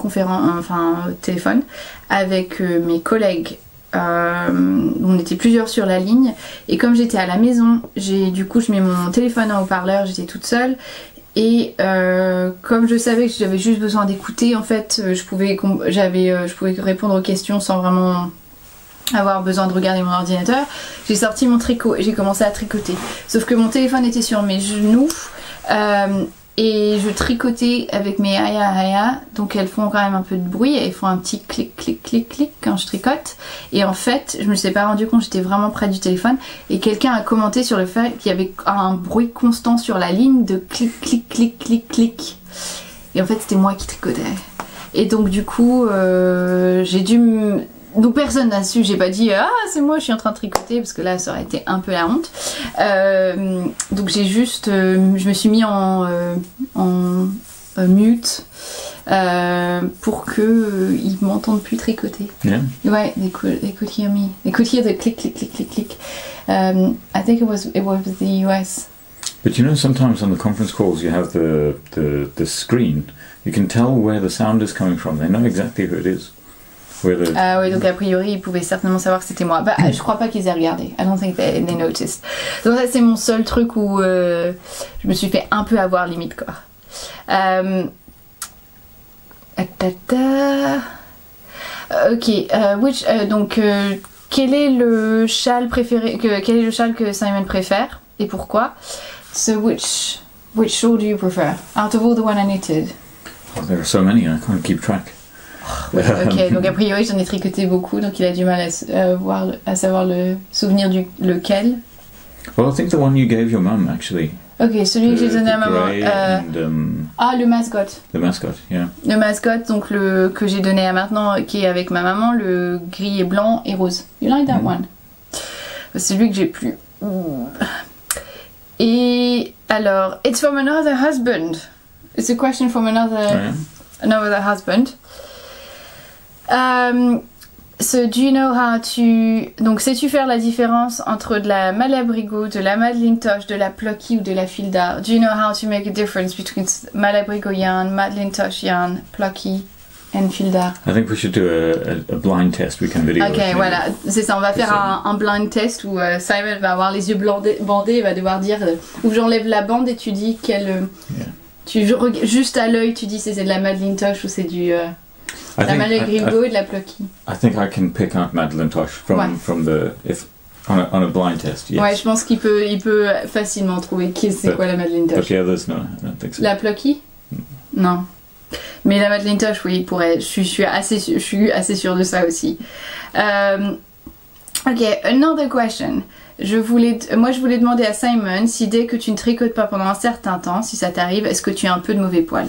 [SPEAKER 1] téléphone, avec mes collègues. On était plusieurs sur la ligne et comme j'étais à la maison, je mets mon téléphone en haut-parleur, j'étais toute seule et comme je savais que j'avais juste besoin d'écouter, en fait, je pouvais répondre aux questions sans vraiment avoir besoin de regarder mon ordinateur. J'ai sorti mon tricot et j'ai commencé à tricoter. Sauf que mon téléphone était sur mes genoux et je tricotais avec mes haya, donc elles font quand même un peu de bruit, elles font un petit clic clic clic clic quand je tricote. Et en fait, je me suis pas rendu compte, j'étais vraiment près du téléphone et quelqu'un a commenté sur le fait qu'il y avait un bruit constant sur la ligne de clic clic clic clic clic. Et en fait, c'était moi qui tricotais. Et donc du coup, j'ai dû donc personne n'a su, j'ai pas dit ah c'est moi je suis en train de tricoter parce que là ça aurait été un peu la honte. Donc j'ai juste, je me suis mis en mute pour que ils m'entendent plus tricoter.
[SPEAKER 2] Yeah.
[SPEAKER 1] Ouais, they could hear me. They could hear the click click click click click. I think it was the US.
[SPEAKER 2] But you know, sometimes on the conference calls you have the screen. You can tell where the sound is coming from. They know exactly who it is.
[SPEAKER 1] Ah oui, donc a priori ils pouvaient certainement savoir que c'était moi. Bah je crois pas qu'ils aient regardé. I don't think they noticed. Donc ça c'est mon seul truc où je me suis fait un peu avoir limite quoi. Ok, donc quel est le châle préféré quel est le châle que Simon préfère et pourquoi? So which shawl do you prefer out of all the one I knitted?
[SPEAKER 2] Oh, there are so many, I can't keep track.
[SPEAKER 1] Ok, donc a priori j'en ai tricoté beaucoup, donc il a du mal à savoir le souvenir lequel.
[SPEAKER 2] Well, I think the one you gave your mum actually.
[SPEAKER 1] Ok, celui que j'ai donné à maman. Le mascotte.
[SPEAKER 2] The mascot, yeah.
[SPEAKER 1] Le mascotte, donc que j'ai donné à maintenant, qui est avec ma maman, le gris et blanc et rose. You like that one? C'est celui que j'ai plus. Et alors, it's from another husband. It's a question from another husband. So do you know how to... Donc sais-tu faire la différence entre de la Malabrigo, de la Madeline Tosh, de la Plucky ou de la Fildar? Do you know how to make a difference between Malabrigo yarn, Madeline Tosh yarn, Plucky and Fildar?
[SPEAKER 2] I think we should do a blind test. We can video.
[SPEAKER 1] Ok, voilà, c'est ça, on va faire un blind test où Simon va avoir les yeux bandés et va devoir dire où j'enlève la bande et tu dis quelle... juste à l'œil tu dis si c'est de la Madeline Tosh ou c'est du... la Malabrigo et de la Plucky.
[SPEAKER 2] I think I can pick out Madeline Tosh from the on a blind test. Yes.
[SPEAKER 1] Ouais, je pense qu'il peut facilement trouver c'est quoi la Madeline Tosh.
[SPEAKER 2] But the others, no, I don't think so.
[SPEAKER 1] La Plucky? Non. Mais la Madeline Tosh, oui, il pourrait. Je suis assez sûre de ça aussi. Ok, another question. Je voulais demander à Simon si dès que tu ne tricotes pas pendant un certain temps, si ça t'arrive, est-ce que tu as un peu de mauvais poil?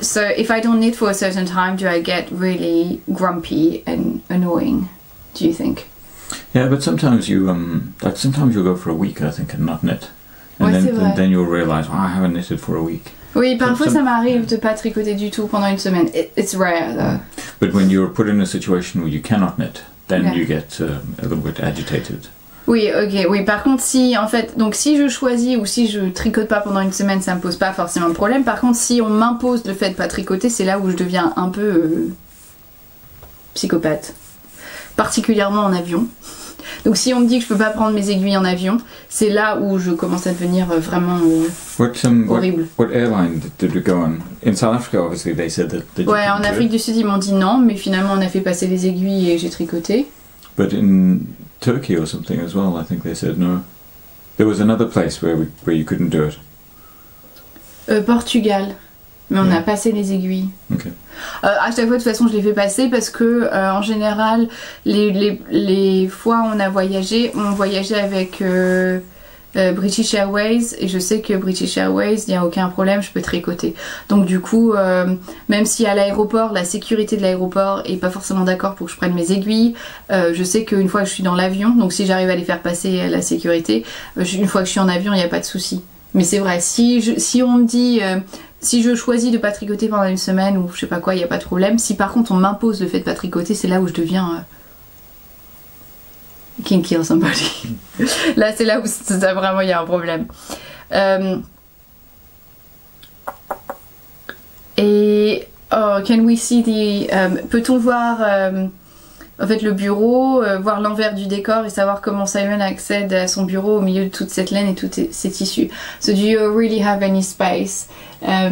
[SPEAKER 1] So if I don't knit for a certain time, do I get really grumpy and annoying? Do you think?
[SPEAKER 2] Yeah, but sometimes you'll go for a week, I think, and not knit, and then you'll realize, I haven't knitted for a week.
[SPEAKER 1] Oui, parfois ça m'arrive de pas tricoter du tout pendant une semaine. It's rare though.
[SPEAKER 2] But when you're put in a situation where you cannot knit, then you get a little bit agitated.
[SPEAKER 1] Oui, ok, oui. Par contre, si je choisis ou si je tricote pas pendant une semaine, ça me pose pas forcément de problème. Par contre, si on m'impose le fait de pas tricoter, c'est là où je deviens un peu psychopathe. Particulièrement en avion. Donc si on me dit que je peux pas prendre mes aiguilles en avion, c'est là où je commence à devenir vraiment horrible.
[SPEAKER 2] What airline did we go on? In South Africa, obviously, they said that
[SPEAKER 1] ouais, en Afrique du Sud, ils m'ont dit non, mais finalement on a fait passer les aiguilles et j'ai tricoté.
[SPEAKER 2] But in Turkey or something as well, I think they said no. There was another place where you couldn't do it.
[SPEAKER 1] Portugal. Mais on a passé les aiguilles.
[SPEAKER 2] Okay.
[SPEAKER 1] À chaque fois, de toute façon, je les fais passer parce que, en général, les fois où on voyageait avec British Airways. Et je sais que British Airways, il n'y a aucun problème, je peux tricoter. Donc du coup, même si à l'aéroport, la sécurité de l'aéroport est pas forcément d'accord pour que je prenne mes aiguilles, je sais qu'une fois que je suis dans l'avion, donc si j'arrive à les faire passer la sécurité, une fois que je suis en avion, il n'y a pas de souci. Mais c'est vrai, si on me dit... si je choisis de pas tricoter pendant une semaine ou je sais pas quoi, il n'y a pas de problème. Si par contre on m'impose le fait de pas tricoter, c'est là où je deviens can kill somebody. Là c'est là où ça, vraiment il y a un problème. Et oh, can we see the peut-on voir en fait le bureau, voir l'envers du décor et savoir comment Simon accède à son bureau au milieu de toute cette laine et tous ces tissus. So do you really have any space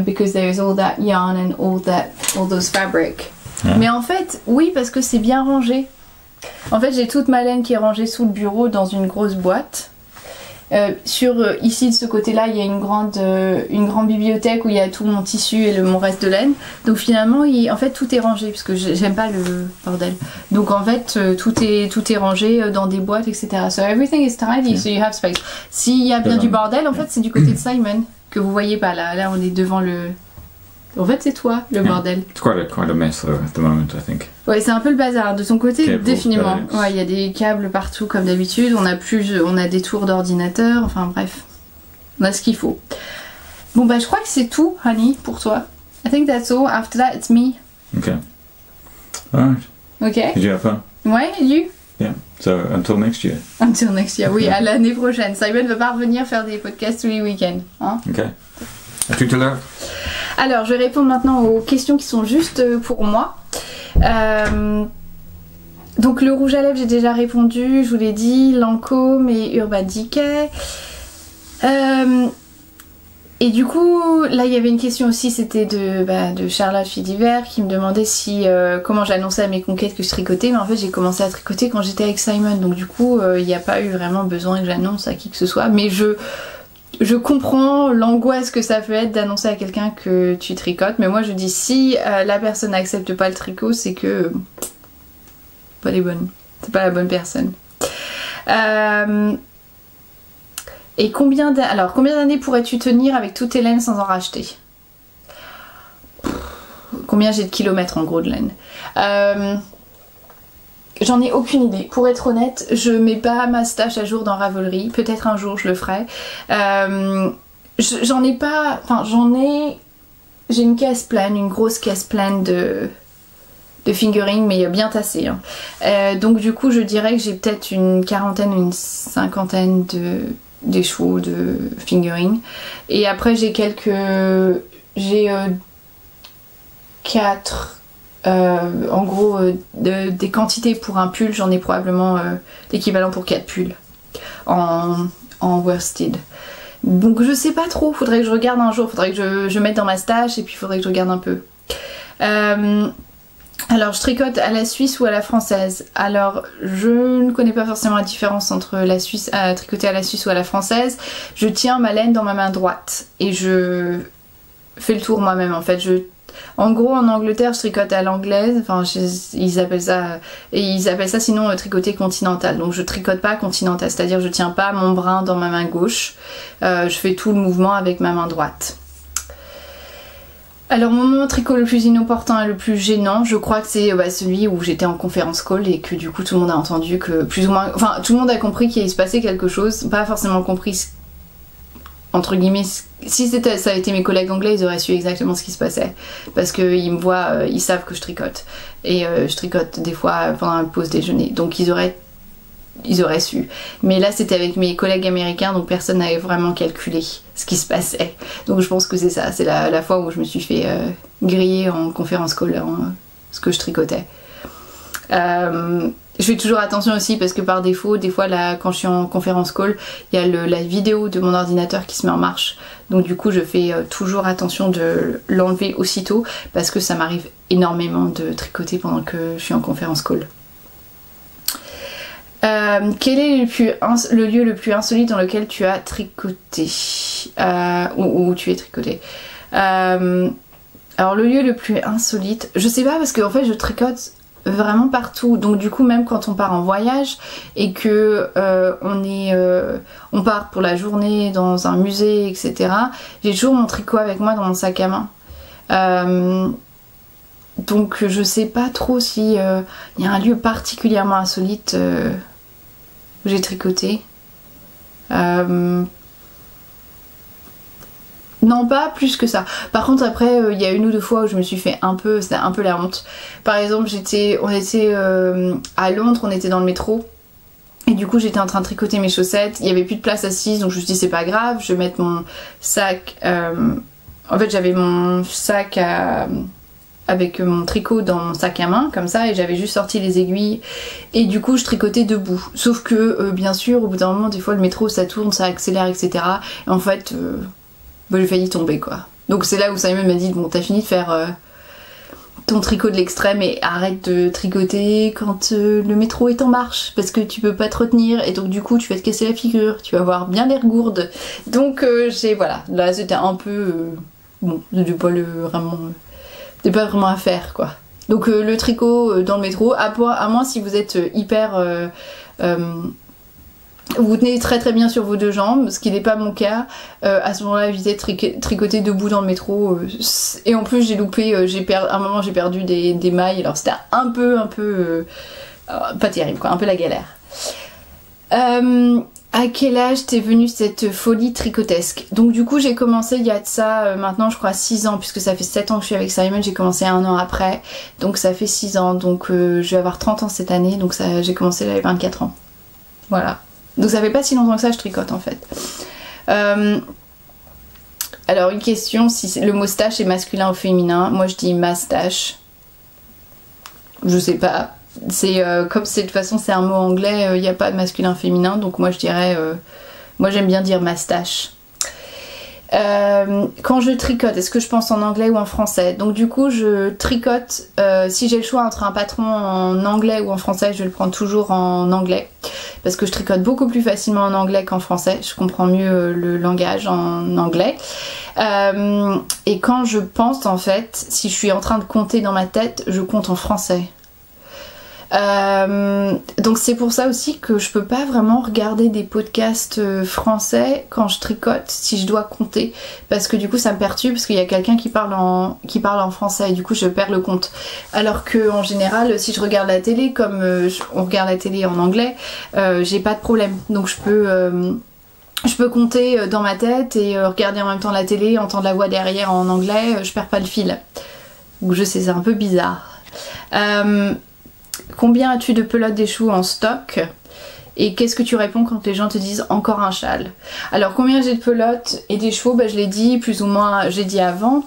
[SPEAKER 1] because there is all that yarn and all those fabric. Yeah. Mais en fait, oui, parce que c'est bien rangé. En fait, j'ai toute ma laine qui est rangée sous le bureau dans une grosse boîte. Ici de ce côté-là, il y a une grande bibliothèque où il y a tout mon tissu et mon reste de laine. Donc finalement, en fait, tout est rangé parce que j'aime pas le bordel. Donc en fait, tout est rangé dans des boîtes, etc. So everything is tidy, so you have space. S'il y a bien du bordel, en fait, c'est du côté de Simon que vous voyez pas là. Là, on est devant le. En fait, c'est toi, le bordel.
[SPEAKER 2] It's quite a mess though at the moment, I think.
[SPEAKER 1] Ouais, c'est un peu le bazar. De ton côté,
[SPEAKER 2] Cable,
[SPEAKER 1] définitivement. Ouais, il y a des câbles partout comme d'habitude. On a des tours d'ordinateur. Enfin bref, on a ce qu'il faut. Bon bah, je crois que c'est tout, honey, pour toi. I think that's all. After that, it's me.
[SPEAKER 2] Okay. Alright.
[SPEAKER 1] Okay.
[SPEAKER 2] Did you have fun?
[SPEAKER 1] Ouais, et you?
[SPEAKER 2] Yeah. So until next year.
[SPEAKER 1] Until next year. Oui, à l'année prochaine. Simon va pas revenir faire des podcasts tous les week-ends, hein?
[SPEAKER 2] Okay. À tout à l'heure.
[SPEAKER 1] Alors, je vais répondre maintenant aux questions qui sont juste pour moi. Donc, le rouge à lèvres, j'ai déjà répondu, je vous l'ai dit, Lancôme et Urban Decay. Et du coup, là, il y avait une question aussi, c'était de Charlotte Fidiver qui me demandait comment j'annonçais à mes conquêtes que je tricotais. Mais en fait, j'ai commencé à tricoter quand j'étais avec Simon. Donc, du coup, il n'y a pas eu vraiment besoin que j'annonce à qui que ce soit. Mais je comprends l'angoisse que ça peut être d'annoncer à quelqu'un que tu tricotes, mais moi je dis si la personne n'accepte pas le tricot, c'est que pas les bonnes, c'est pas la bonne personne. Et combien d'années pourrais-tu tenir avec toutes tes laines sans en racheter? Combien j'ai de kilomètres en gros de laine? J'en ai aucune idée. Pour être honnête, je mets pas ma stash à jour dans Ravelry. Peut-être un jour je le ferai. J'en ai pas... Enfin, j'ai une caisse pleine, une grosse caisse pleine de fingering, mais bien tassée. Hein. Donc du coup, je dirais que j'ai peut-être une quarantaine, une cinquantaine d'échos de fingering. Et après, j'ai 4... en gros, des quantités pour un pull, j'en ai probablement l'équivalent pour 4 pulls en worsted. Donc je sais pas trop, faudrait que je regarde un jour, faudrait que je mette dans ma stash et puis faudrait que je regarde un peu. Alors je tricote à la suisse ou à la française. Alors je ne connais pas forcément la différence entre tricoter à la suisse ou à la française. Je tiens ma laine dans ma main droite et je fais le tour moi-même en fait. En gros, en Angleterre, je tricote à l'anglaise, enfin, ils appellent ça sinon tricoter continental. Donc je tricote pas continental, c'est-à-dire je tiens pas mon brin dans ma main gauche, je fais tout le mouvement avec ma main droite. Alors mon moment tricot le plus inopportun et le plus gênant, je crois que c'est celui où j'étais en conférence call et que du coup tout le monde a entendu que plus ou moins, enfin tout le monde a compris qu'il se passait quelque chose, pas forcément compris entre guillemets, si ça avait été mes collègues anglais, ils auraient su exactement ce qui se passait. Parce qu'ils me voient, ils savent que je tricote. Et je tricote des fois pendant la pause déjeuner. Donc ils auraient su. Mais là, c'était avec mes collègues américains, donc personne n'avait vraiment calculé ce qui se passait. Donc je pense que c'est ça. C'est la fois où je me suis fait griller en conférence call, ce que je tricotais. Je fais toujours attention aussi parce que par défaut, des fois quand je suis en conférence call, il y a la vidéo de mon ordinateur qui se met en marche. Donc du coup je fais toujours attention de l'enlever aussitôt parce que ça m'arrive énormément de tricoter pendant que je suis en conférence call. Quel est le lieu le plus insolite dans lequel tu as tricoté ou tu es tricoté? Alors le lieu le plus insolite, je sais pas parce qu'en fait je tricote vraiment partout. Donc du coup même quand on part en voyage et que on part pour la journée dans un musée, etc. J'ai toujours mon tricot avec moi dans mon sac à main. Donc je sais pas trop si y a un lieu particulièrement insolite où j'ai tricoté. Non, pas plus que ça. Par contre, après, il y a une ou deux fois où je me suis fait c'était un peu la honte. Par exemple, on était à Londres, on était dans le métro. Et du coup, j'étais en train de tricoter mes chaussettes. Il y avait plus de place assise, donc je me suis dit, c'est pas grave, je vais mettre mon sac. En fait, j'avais mon sac avec mon tricot dans mon sac à main, comme ça, et j'avais juste sorti les aiguilles. Et du coup, je tricotais debout. Sauf que, bien sûr, au bout d'un moment, des fois, le métro, ça tourne, ça accélère, etc. Et en fait. J'ai failli tomber quoi. Donc c'est là où Simon m'a dit bon t'as fini de faire ton tricot de l'extrême et arrête de tricoter quand le métro est en marche parce que tu peux pas te retenir et donc du coup tu vas te casser la figure, tu vas avoir bien l'air gourde. Donc voilà, là c'était un peu bon, c'était pas vraiment à faire quoi. Donc le tricot dans le métro, à moins si vous êtes hyper vous tenez très très bien sur vos deux jambes, ce qui n'est pas mon cas. À ce moment-là, évitez de tricoter debout dans le métro. Et en plus, j'ai loupé, à un moment j'ai perdu des mailles, alors c'était un peu pas terrible quoi, un peu la galère. À quel âge t'es venue cette folie tricotesque? Donc du coup j'ai commencé il y a de ça maintenant je crois 6 ans, puisque ça fait 7 ans que je suis avec Simon, j'ai commencé 1 an après, donc ça fait 6 ans, donc je vais avoir 30 ans cette année, donc j'ai commencé à 24 ans. Voilà. Donc ça fait pas si longtemps que ça je tricote en fait. Alors une question, si le mot stache est masculin ou féminin. Moi je dis mastache. Je sais pas. C'est comme de toute façon c'est un mot anglais, il n'y a pas de masculin féminin, donc moi je dirais moi j'aime bien dire mastache. Quand je tricote, est-ce que je pense en anglais ou en français? Donc du coup je tricote, si j'ai le choix entre un patron en anglais ou en français, je vais le prendre toujours en anglais parce que je tricote beaucoup plus facilement en anglais qu'en français, je comprends mieux le langage en anglais. Et quand je pense en fait, si je suis en train de compter dans ma tête, je compte en français. Donc c'est pour ça aussi que je peux pas vraiment regarder des podcasts français quand je tricote si je dois compter, parce que du coup ça me perturbe parce qu'il y a quelqu'un qui parle en français et du coup je perds le compte, alors que en général si je regarde la télé comme on regarde la télé en anglais, j'ai pas de problème, donc je peux compter dans ma tête et regarder en même temps la télé, entendre la voix derrière en anglais, je perds pas le fil. Donc je sais, c'est un peu bizarre. Combien as-tu de pelotes d'échou en stock? Et qu'est-ce que tu réponds quand les gens te disent encore un châle? Alors combien j'ai de pelotes et d'échou, je l'ai dit plus ou moins, j'ai dit avant.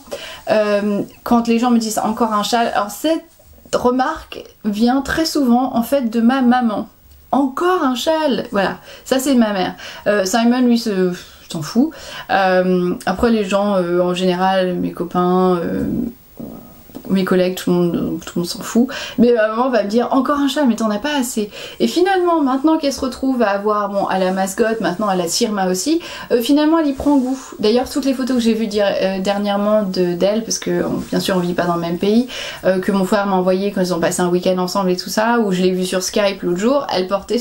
[SPEAKER 1] Quand les gens me disent encore un châle, alors cette remarque vient très souvent en fait de ma maman. Encore un châle, voilà, ça c'est de ma mère. Simon lui s'en fout. Après les gens en général, mes copains, mes collègues, tout le monde s'en fout, mais ma maman va me dire encore un châle, mais t'en as pas assez. Et finalement, maintenant qu'elle se retrouve à avoir, bon, à la mascotte, maintenant à la Sirma aussi, finalement elle y prend goût. D'ailleurs toutes les photos que j'ai vues dernièrement d'elle, parce que bien sûr on vit pas dans le même pays, que mon frère m'a envoyé quand ils ont passé un week-end ensemble et tout ça, où je l'ai vue sur Skype l'autre jour, elle portait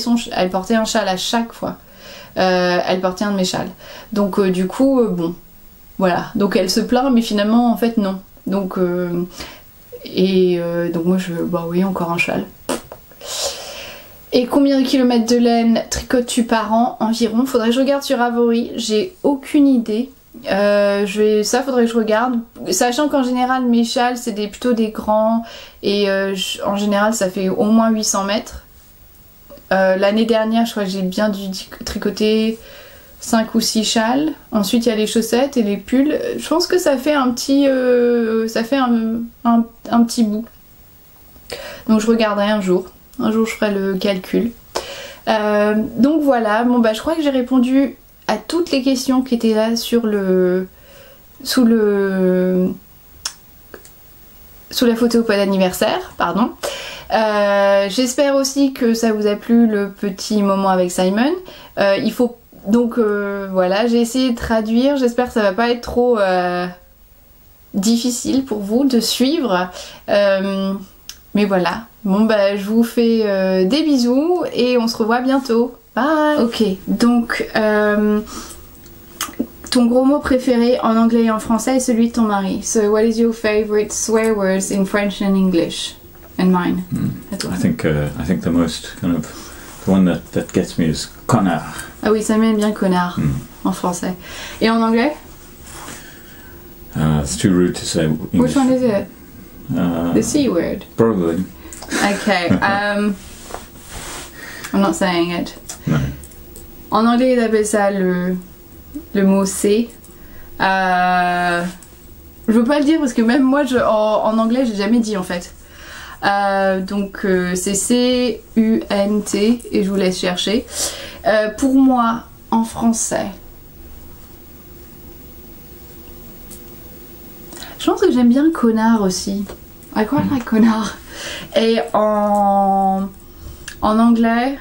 [SPEAKER 1] un châle à chaque fois. Elle portait un de mes châles. Donc du coup, bon, voilà. Donc elle se plaint, mais finalement en fait non. Donc donc moi bah oui, encore un châle. Et combien de kilomètres de laine tricotes-tu par an environ? Faudrait que je regarde sur Ravelry, j'ai aucune idée. Ça faudrait que je regarde, sachant qu'en général mes châles c'est plutôt des grands et en général ça fait au moins 800 mètres. L'année dernière je crois que j'ai bien dû tricoter 5 ou 6 châles. Ensuite il y a les chaussettes et les pulls. Je pense que ça fait un petit un petit bout. Donc je regarderai un jour. Un jour je ferai le calcul. Donc voilà, bon je crois que j'ai répondu à toutes les questions qui étaient là sous la photo d'anniversaire, pardon. J'espère aussi que ça vous a plu le petit moment avec Simon. Il faut donc voilà, j'ai essayé de traduire, j'espère que ça va pas être trop difficile pour vous de suivre. Mais voilà. Bon, bah, je vous fais des bisous et on se revoit bientôt. Bye! Ok, donc, ton gros mot préféré en anglais et en français est celui de ton mari. So, what is your favorite swear words in French and English? And mine.
[SPEAKER 2] I think the most kind of the one that gets me is connard.
[SPEAKER 1] Ah oui, ça m'aime bien connard en français. Et en anglais?
[SPEAKER 2] It's too rude to say English.
[SPEAKER 1] Which one is it? The C word.
[SPEAKER 2] Probably.
[SPEAKER 1] Okay. I'm not saying it.
[SPEAKER 2] No.
[SPEAKER 1] En anglais, ils appellent ça le mot C. Je veux pas le dire parce que même moi, en anglais, j'ai jamais dit en fait. Donc c'est C-U-N-T et je vous laisse chercher. Pour moi, en français, je pense que j'aime bien connard aussi. I quite like connard. Et en anglais,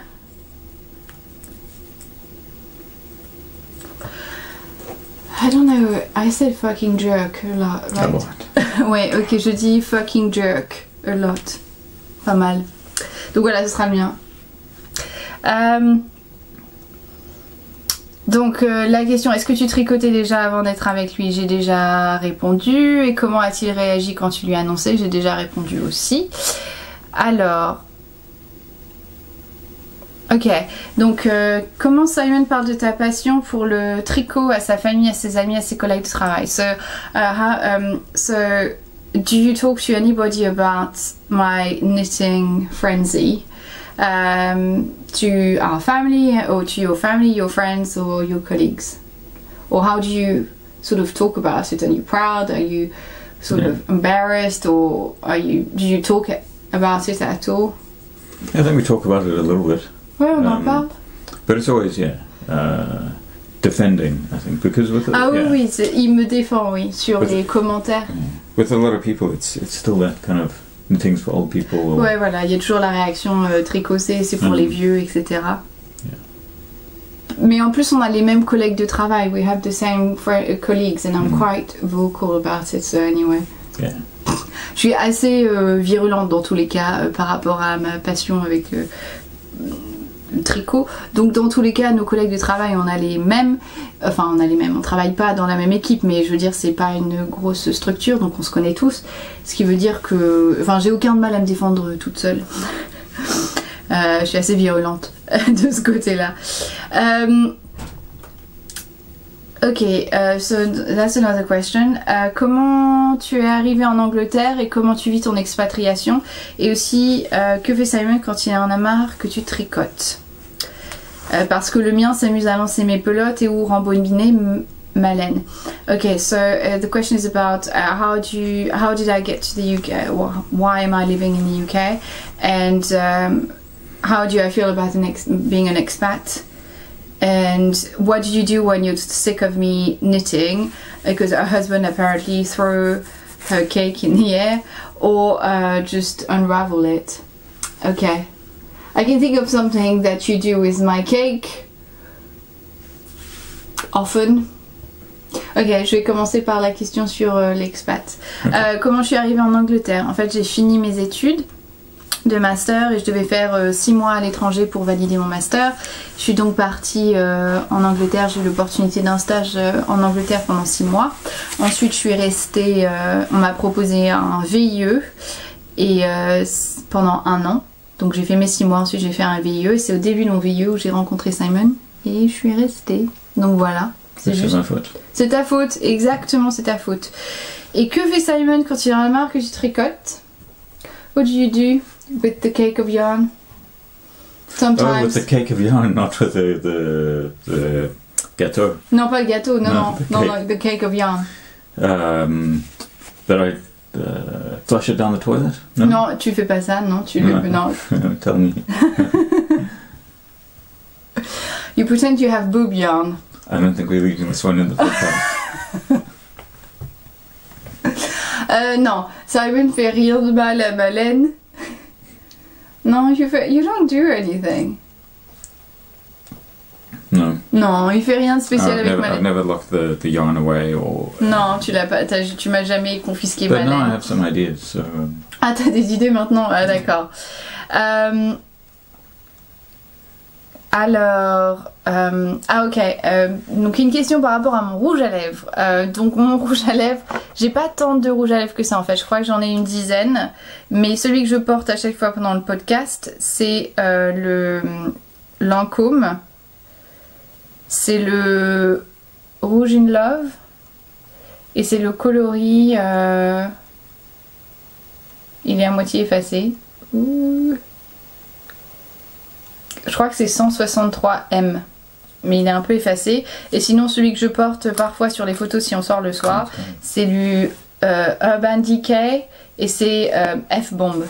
[SPEAKER 1] I don't know, I said fucking jerk a lot, right?
[SPEAKER 2] Ah bon.
[SPEAKER 1] Ouais, ok, je dis fucking jerk a lot. Pas mal. Donc voilà, ce sera le mien. Donc la question, est-ce que tu tricotais déjà avant d'être avec lui? J'ai déjà répondu. Et comment a-t-il réagi quand tu lui as annoncé? J'ai déjà répondu aussi. Alors... Ok, donc comment Simon parle de ta passion pour le tricot à sa famille, à ses amis, à ses collègues de travail? So do you talk to anybody about my knitting frenzy? To our family, or to your family, your friends, or your colleagues? Or how do you sort of talk about it? Are you proud? Are you sort of embarrassed? Or do you talk about it at all?
[SPEAKER 2] I think we talk about it a little bit.
[SPEAKER 1] Ouais, on en parle.
[SPEAKER 2] But it's always, defending, I think, because with
[SPEAKER 1] Ah oui, il me défend, oui, sur les commentaires.
[SPEAKER 2] With a lot of people, it's still that kind of knitting's for old people. Or,
[SPEAKER 1] ouais, voilà, il y a toujours la réaction tricotée, c'est pour les vieux, etc. Yeah. Mais en plus, on a les mêmes collègues de travail. We have the same colleagues, and I'm quite vocal about it. So anyway.
[SPEAKER 2] Yeah.
[SPEAKER 1] Je suis assez virulente dans tous les cas par rapport à ma passion avec le tricot. Donc dans tous les cas, nos collègues de travail, on a les mêmes. Enfin, on a les mêmes. On travaille pas dans la même équipe, mais je veux dire, c'est pas une grosse structure, donc on se connaît tous. Ce qui veut dire que, enfin, j'ai aucun mal à me défendre toute seule. Je suis assez virulente de ce côté-là. Ok, so that's another question. Comment tu es arrivé en Angleterre et comment tu vis ton expatriation? Et aussi, que fait Simon quand il en a marre que tu tricotes? Parce que le mien s'amuse à lancer mes pelotes et ou rembobiner ma laine. Okay, so the question is about how did I get to the UK? Why am I living in the UK? And how do I feel about being an expat? And what do you do when you're sick of me knitting? Because her husband apparently threw her cake in the air, or just unravel it. Okay, I can think of something that you do with my cake often. Ok, je vais commencer par la question sur l'expat. Comment je suis arrivée en Angleterre? En fait, j'ai fini mes études de master et je devais faire 6 mois à l'étranger pour valider mon master. Je suis donc partie en Angleterre, j'ai eu l'opportunité d'un stage en Angleterre pendant 6 mois. Ensuite je suis restée, on m'a proposé un VIE et pendant 1 an. Donc j'ai fait mes 6 mois, ensuite j'ai fait un VIE et c'est au début de mon VIE où j'ai rencontré Simon et je suis restée. Donc voilà.
[SPEAKER 2] C'est juste ma faute.
[SPEAKER 1] C'est ta faute, exactement, c'est ta faute. Et que fait Simon quand il en a marre que tu tricotes? What do you do with the cake of yarn? Sometimes.
[SPEAKER 2] Oh, with the cake of yarn, not with the gâteau.
[SPEAKER 1] Non, pas le gâteau, non, the cake of yarn.
[SPEAKER 2] That I flush it down the toilet? No?
[SPEAKER 1] Non, tu fais pas ça, non, tu le... Non.
[SPEAKER 2] Tell me.
[SPEAKER 1] You pretend you have boob yarn.
[SPEAKER 2] I don't think we're leaving this one in the podcast.
[SPEAKER 1] Non, Simon fait rire de mal à ma laine. Non, you don't do anything.
[SPEAKER 2] No.
[SPEAKER 1] Non, il fait rien de spécial avec ma
[SPEAKER 2] I've
[SPEAKER 1] laine.
[SPEAKER 2] never locked the yarn away or.
[SPEAKER 1] Non, tu l'as pas, tu m'as jamais confisqué
[SPEAKER 2] But
[SPEAKER 1] ma
[SPEAKER 2] now I
[SPEAKER 1] laine.
[SPEAKER 2] have some ideas. So.
[SPEAKER 1] Ah, t'as des idées maintenant? Ah, d'accord. Alors, ok. Donc une question par rapport à mon rouge à lèvres. Donc mon rouge à lèvres, j'ai pas tant de rouge à lèvres que ça en fait. Je crois que j'en ai une dizaine. Mais celui que je porte à chaque fois pendant le podcast, c'est le Lancôme. C'est le Rouge in Love. Et c'est le coloris. Il est à moitié effacé. Ouh. Je crois que c'est 163M, mais il est un peu effacé. Et sinon, celui que je porte parfois sur les photos si on sort le soir, c'est du Urban Decay et c'est F-Bomb.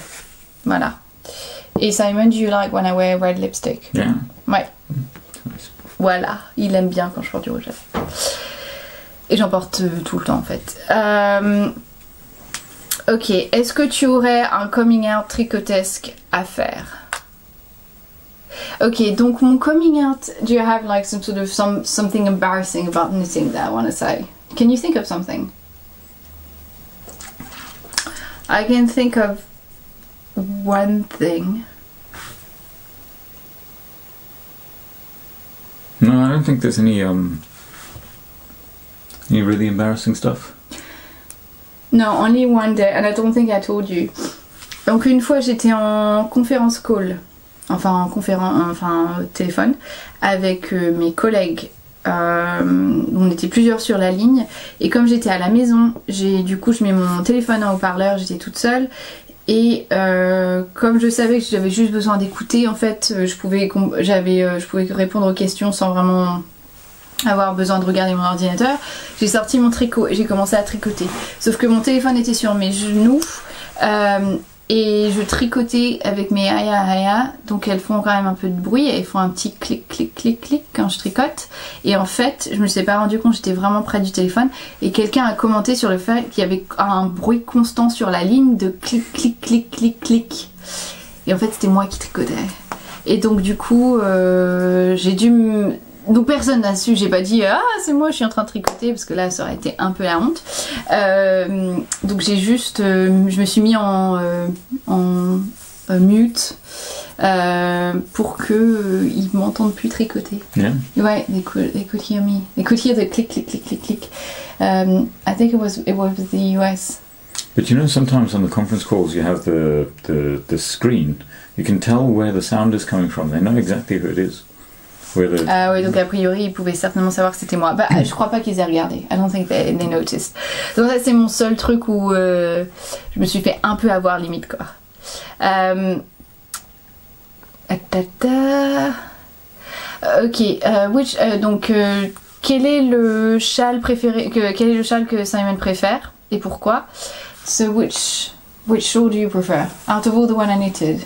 [SPEAKER 1] Voilà. Et Simon, do you like when I wear red lipstick?
[SPEAKER 2] Yeah.
[SPEAKER 1] Ouais.
[SPEAKER 2] Nice.
[SPEAKER 1] Voilà, il aime bien quand je porte du rouge à lèvres. Et j'en porte tout le temps en fait. Ok, est-ce que tu aurais un coming out tricotesque à faire? Ok, donc mon coming out, do you have like some sort of something embarrassing about knitting that I want to say? Can you think of something? I can think of one thing.
[SPEAKER 2] No, I don't think there's any really embarrassing stuff.
[SPEAKER 1] No, only one day, and I don't think I told you. Donc une fois j'étais en conférence call, enfin téléphone, avec mes collègues. On était plusieurs sur la ligne et comme j'étais à la maison, du coup je mets mon téléphone en haut-parleur, j'étais toute seule et comme je savais que j'avais juste besoin d'écouter, en fait je pouvais répondre aux questions sans vraiment avoir besoin de regarder mon ordinateur. J'ai sorti mon tricot et j'ai commencé à tricoter, sauf que mon téléphone était sur mes genoux et je tricotais avec mes haya, donc elles font quand même un peu de bruit, elles font un petit clic clic clic clic quand je tricote. Et en fait, je me suis pas rendu compte, j'étais vraiment près du téléphone et quelqu'un a commenté sur le fait qu'il y avait un bruit constant sur la ligne de clic clic clic clic clic. Et en fait, c'était moi qui tricotais. Et donc du coup, j'ai dû donc personne n'a su, j'ai pas dit ah c'est moi je suis en train de tricoter parce que là ça aurait été un peu la honte. Donc j'ai juste, je me suis mis en mute pour que ils m'entendent plus tricoter.
[SPEAKER 2] Yeah.
[SPEAKER 1] Ouais, they could hear me. They could hear the click click click click click. I think it was the US.
[SPEAKER 2] But you know, sometimes on the conference calls you have the screen. You can tell where the sound is coming from. They know exactly who it is.
[SPEAKER 1] Ah oui, donc a priori ils pouvaient certainement savoir que c'était moi. Bah je crois pas qu'ils aient regardé. I don't think they noticed. Donc ça c'est mon seul truc où je me suis fait un peu avoir limite quoi. Ok, donc quel est le châle préféré quel est le châle que Simon préfère et pourquoi? So which shawl do you prefer out of all the one I knitted?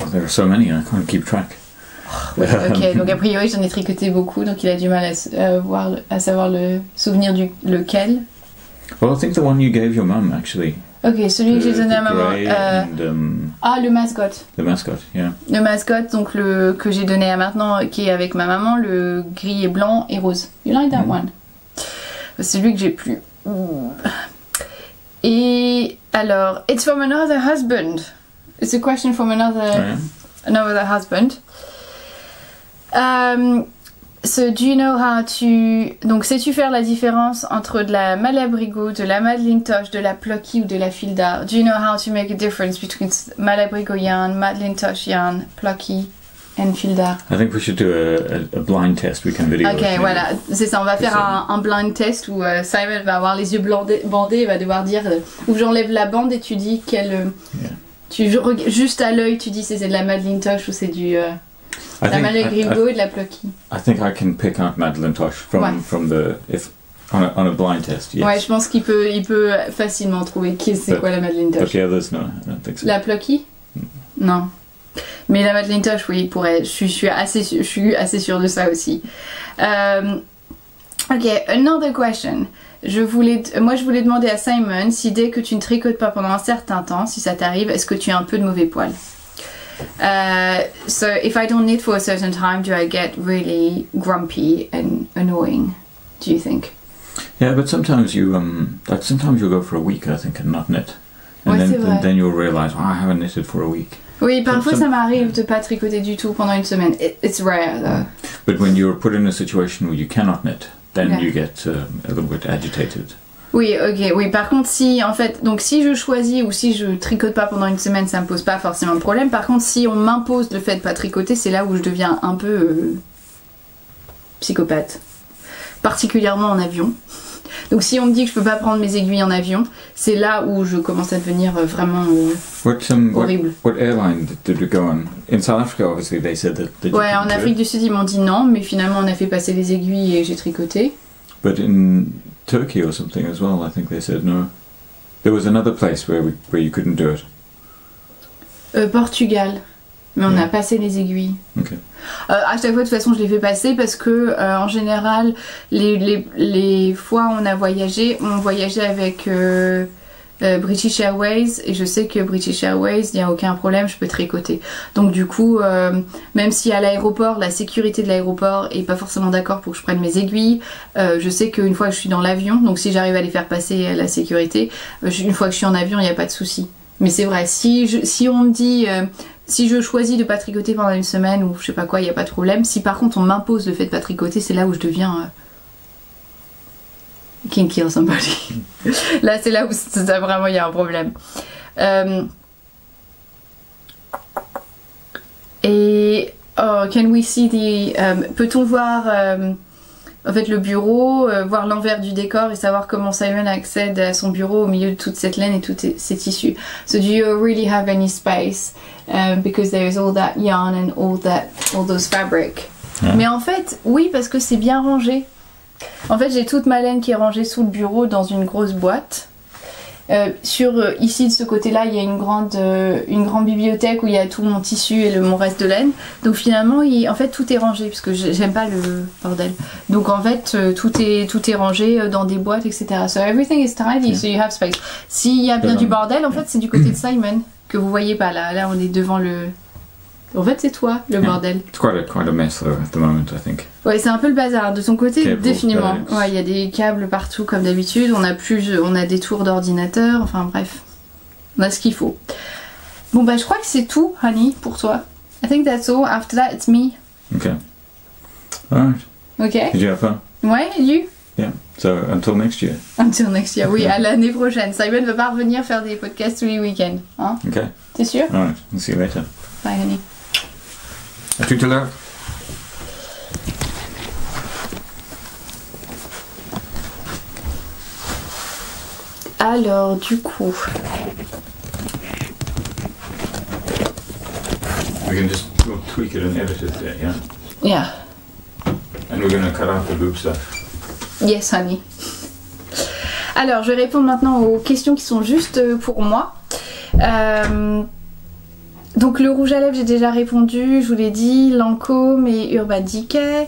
[SPEAKER 2] Oh, there are so many, I can't keep track.
[SPEAKER 1] Ok, donc a priori j'en ai tricoté beaucoup, donc il a du mal à savoir le souvenir lequel.
[SPEAKER 2] Well, I think the one you gave your mum actually.
[SPEAKER 1] Ok, celui que j'ai donné à maman. Le mascotte.
[SPEAKER 2] The mascot, yeah.
[SPEAKER 1] Le mascotte, donc que j'ai donné à maintenant, qui est avec ma maman, le gris et blanc et rose. You like that one? C'est celui que j'ai plus. Et alors, it's from another husband. It's a question from another husband. So do you know how to... Donc sais-tu faire la différence entre de la Malabrigo, de la Madeline Tosh, de la Plucky ou de la fil d'art? Do you know how to make a difference between Malabrigo yarn, Madeline Tosh yarn, Plucky and fil d'art?
[SPEAKER 2] I think we should do a blind test. We can video.
[SPEAKER 1] Ok, voilà, c'est ça, on va faire un blind test où Simon va avoir les yeux bandés et va devoir dire où j'enlève la bande et tu dis quelle... juste à l'œil tu dis si c'est de la Madeline Tosh ou c'est du... la Malabrigo et de la Plucky.
[SPEAKER 2] I think I can pick out Madeline Tosh from the on a blind test. Yes.
[SPEAKER 1] Ouais, je pense qu'il peut facilement trouver c'est quoi la Madeline Tosh.
[SPEAKER 2] But the others, no, I don't think so.
[SPEAKER 1] La Plucky? Non. Mais la Madeline Tosh, oui, il pourrait. Je suis assez sûre de ça aussi. Ok, another question. Je voulais demander à Simon si dès que tu ne tricotes pas pendant un certain temps, si ça t'arrive, est-ce que tu as un peu de mauvais poil? So if I don't knit for a certain time, do I get really grumpy and annoying? Do you think?
[SPEAKER 2] Yeah, but sometimes sometimes you'll go for a week, I think, and not knit, and
[SPEAKER 1] Ouais, c'est vrai.
[SPEAKER 2] then you'll realize, I haven't knitted for a week.
[SPEAKER 1] Oui, parfois ça m'arrive de pas tricoter du tout pendant une semaine. It's rare though.
[SPEAKER 2] But when you're put in a situation where you cannot knit, then
[SPEAKER 1] Yeah.
[SPEAKER 2] you get a little bit agitated.
[SPEAKER 1] Oui, ok, oui. Par contre, si je choisis ou si je tricote pas pendant une semaine, ça me pose pas forcément de problème. Par contre, si on m'impose le fait de pas tricoter, c'est là où je deviens un peu psychopathe. Particulièrement en avion. Donc si on me dit que je peux pas prendre mes aiguilles en avion, c'est là où je commence à devenir vraiment horrible.
[SPEAKER 2] What airline did you go on? In South Africa, obviously, they said that you
[SPEAKER 1] Ouais, en
[SPEAKER 2] couldn't do
[SPEAKER 1] Afrique
[SPEAKER 2] it.
[SPEAKER 1] du Sud, ils m'ont dit non, mais finalement on a fait passer les aiguilles et j'ai tricoté.
[SPEAKER 2] But in Turkey or something as well, I think they said no. There was another place where you couldn't do it.
[SPEAKER 1] Portugal. Mais on
[SPEAKER 2] Yeah.
[SPEAKER 1] a passé les aiguilles.
[SPEAKER 2] Okay.
[SPEAKER 1] À chaque fois, de toute façon, je les fais passer parce que, en général, les fois où on voyageait avec British Airways et je sais que British Airways, il n'y a aucun problème, je peux tricoter. Donc du coup, même si à l'aéroport, la sécurité de l'aéroport est pas forcément d'accord pour que je prenne mes aiguilles, je sais qu'une fois que je suis dans l'avion, donc si j'arrive à les faire passer à la sécurité, une fois que je suis en avion, il n'y a pas de souci. Mais c'est vrai, si on me dit... si je choisis de pas tricoter pendant une semaine ou je sais pas quoi, il n'y a pas de problème. Si par contre on m'impose le fait de pas tricoter, c'est là où je deviens can kill somebody. Là c'est là où ça, vraiment il y a un problème. Et can we see the peut-on voir en fait le bureau, voir l'envers du décor et savoir comment Simon accède à son bureau au milieu de toute cette laine et tous ces tissus. So do you really have any space because there is all that yarn and all those fabric.
[SPEAKER 2] Yeah.
[SPEAKER 1] Mais en fait, oui, parce que c'est bien rangé. En fait, j'ai toute ma laine qui est rangée sous le bureau dans une grosse boîte. Ici de ce côté-là, il y a une grande bibliothèque où il y a tout mon tissu et mon reste de laine. Donc finalement, en fait, tout est rangé parce que j'aime pas le bordel. Donc en fait, tout est rangé dans des boîtes, etc. So everything is tidy, so you have space. S'il y a bien du bordel, en fait, c'est du côté de Simon que vous voyez pas là. Là, on est devant le. En fait, c'est toi le bordel.
[SPEAKER 2] It's quite a mess though at the moment, I think.
[SPEAKER 1] Ouais, c'est un peu le bazar. De son côté,
[SPEAKER 2] Câbles,
[SPEAKER 1] définitivement.
[SPEAKER 2] bags.
[SPEAKER 1] Ouais, il y a des câbles partout comme d'habitude. On a des tours d'ordinateur. Enfin bref, on a ce qu'il faut. Bon bah je crois que c'est tout, honey, pour toi. I think that's all. After that, it's me.
[SPEAKER 2] Okay. All right.
[SPEAKER 1] Ok.
[SPEAKER 2] Did you have fun?
[SPEAKER 1] Ouais, you.
[SPEAKER 2] Yeah. So until next year.
[SPEAKER 1] Until next year. Oui, à l'année prochaine. Simon va pas revenir faire des podcasts tous les week-ends. Hein?
[SPEAKER 2] Okay.
[SPEAKER 1] T'es sûr?
[SPEAKER 2] All right. We'll see you later.
[SPEAKER 1] Bye, honey.
[SPEAKER 2] À tout à l'heure.
[SPEAKER 1] Alors, du coup.
[SPEAKER 2] We can just tweak it and edit it there, yeah?
[SPEAKER 1] Yeah.
[SPEAKER 2] And we're gonna cut out the boob stuff.
[SPEAKER 1] Yes, honey. Alors, je vais répondre maintenant aux questions qui sont juste pour moi. Donc, le rouge à lèvres, j'ai déjà répondu, je vous l'ai dit, Lancôme et Urban Decay.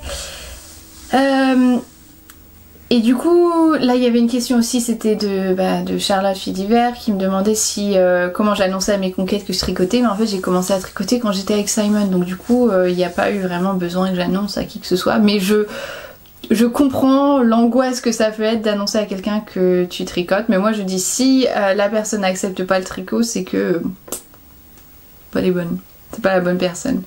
[SPEAKER 1] Et du coup, là, il y avait une question aussi, c'était de Charlotte Fille d'hiver qui me demandait comment j'annonçais à mes conquêtes que je tricotais. Mais en fait, j'ai commencé à tricoter quand j'étais avec Simon. Donc, du coup, il n'y a pas eu vraiment besoin que j'annonce à qui que ce soit. Mais je comprends l'angoisse que ça peut être d'annoncer à quelqu'un que tu tricotes. Mais moi, je dis si la personne n'accepte pas le tricot, c'est que pas les bonnes. C'est pas la bonne personne.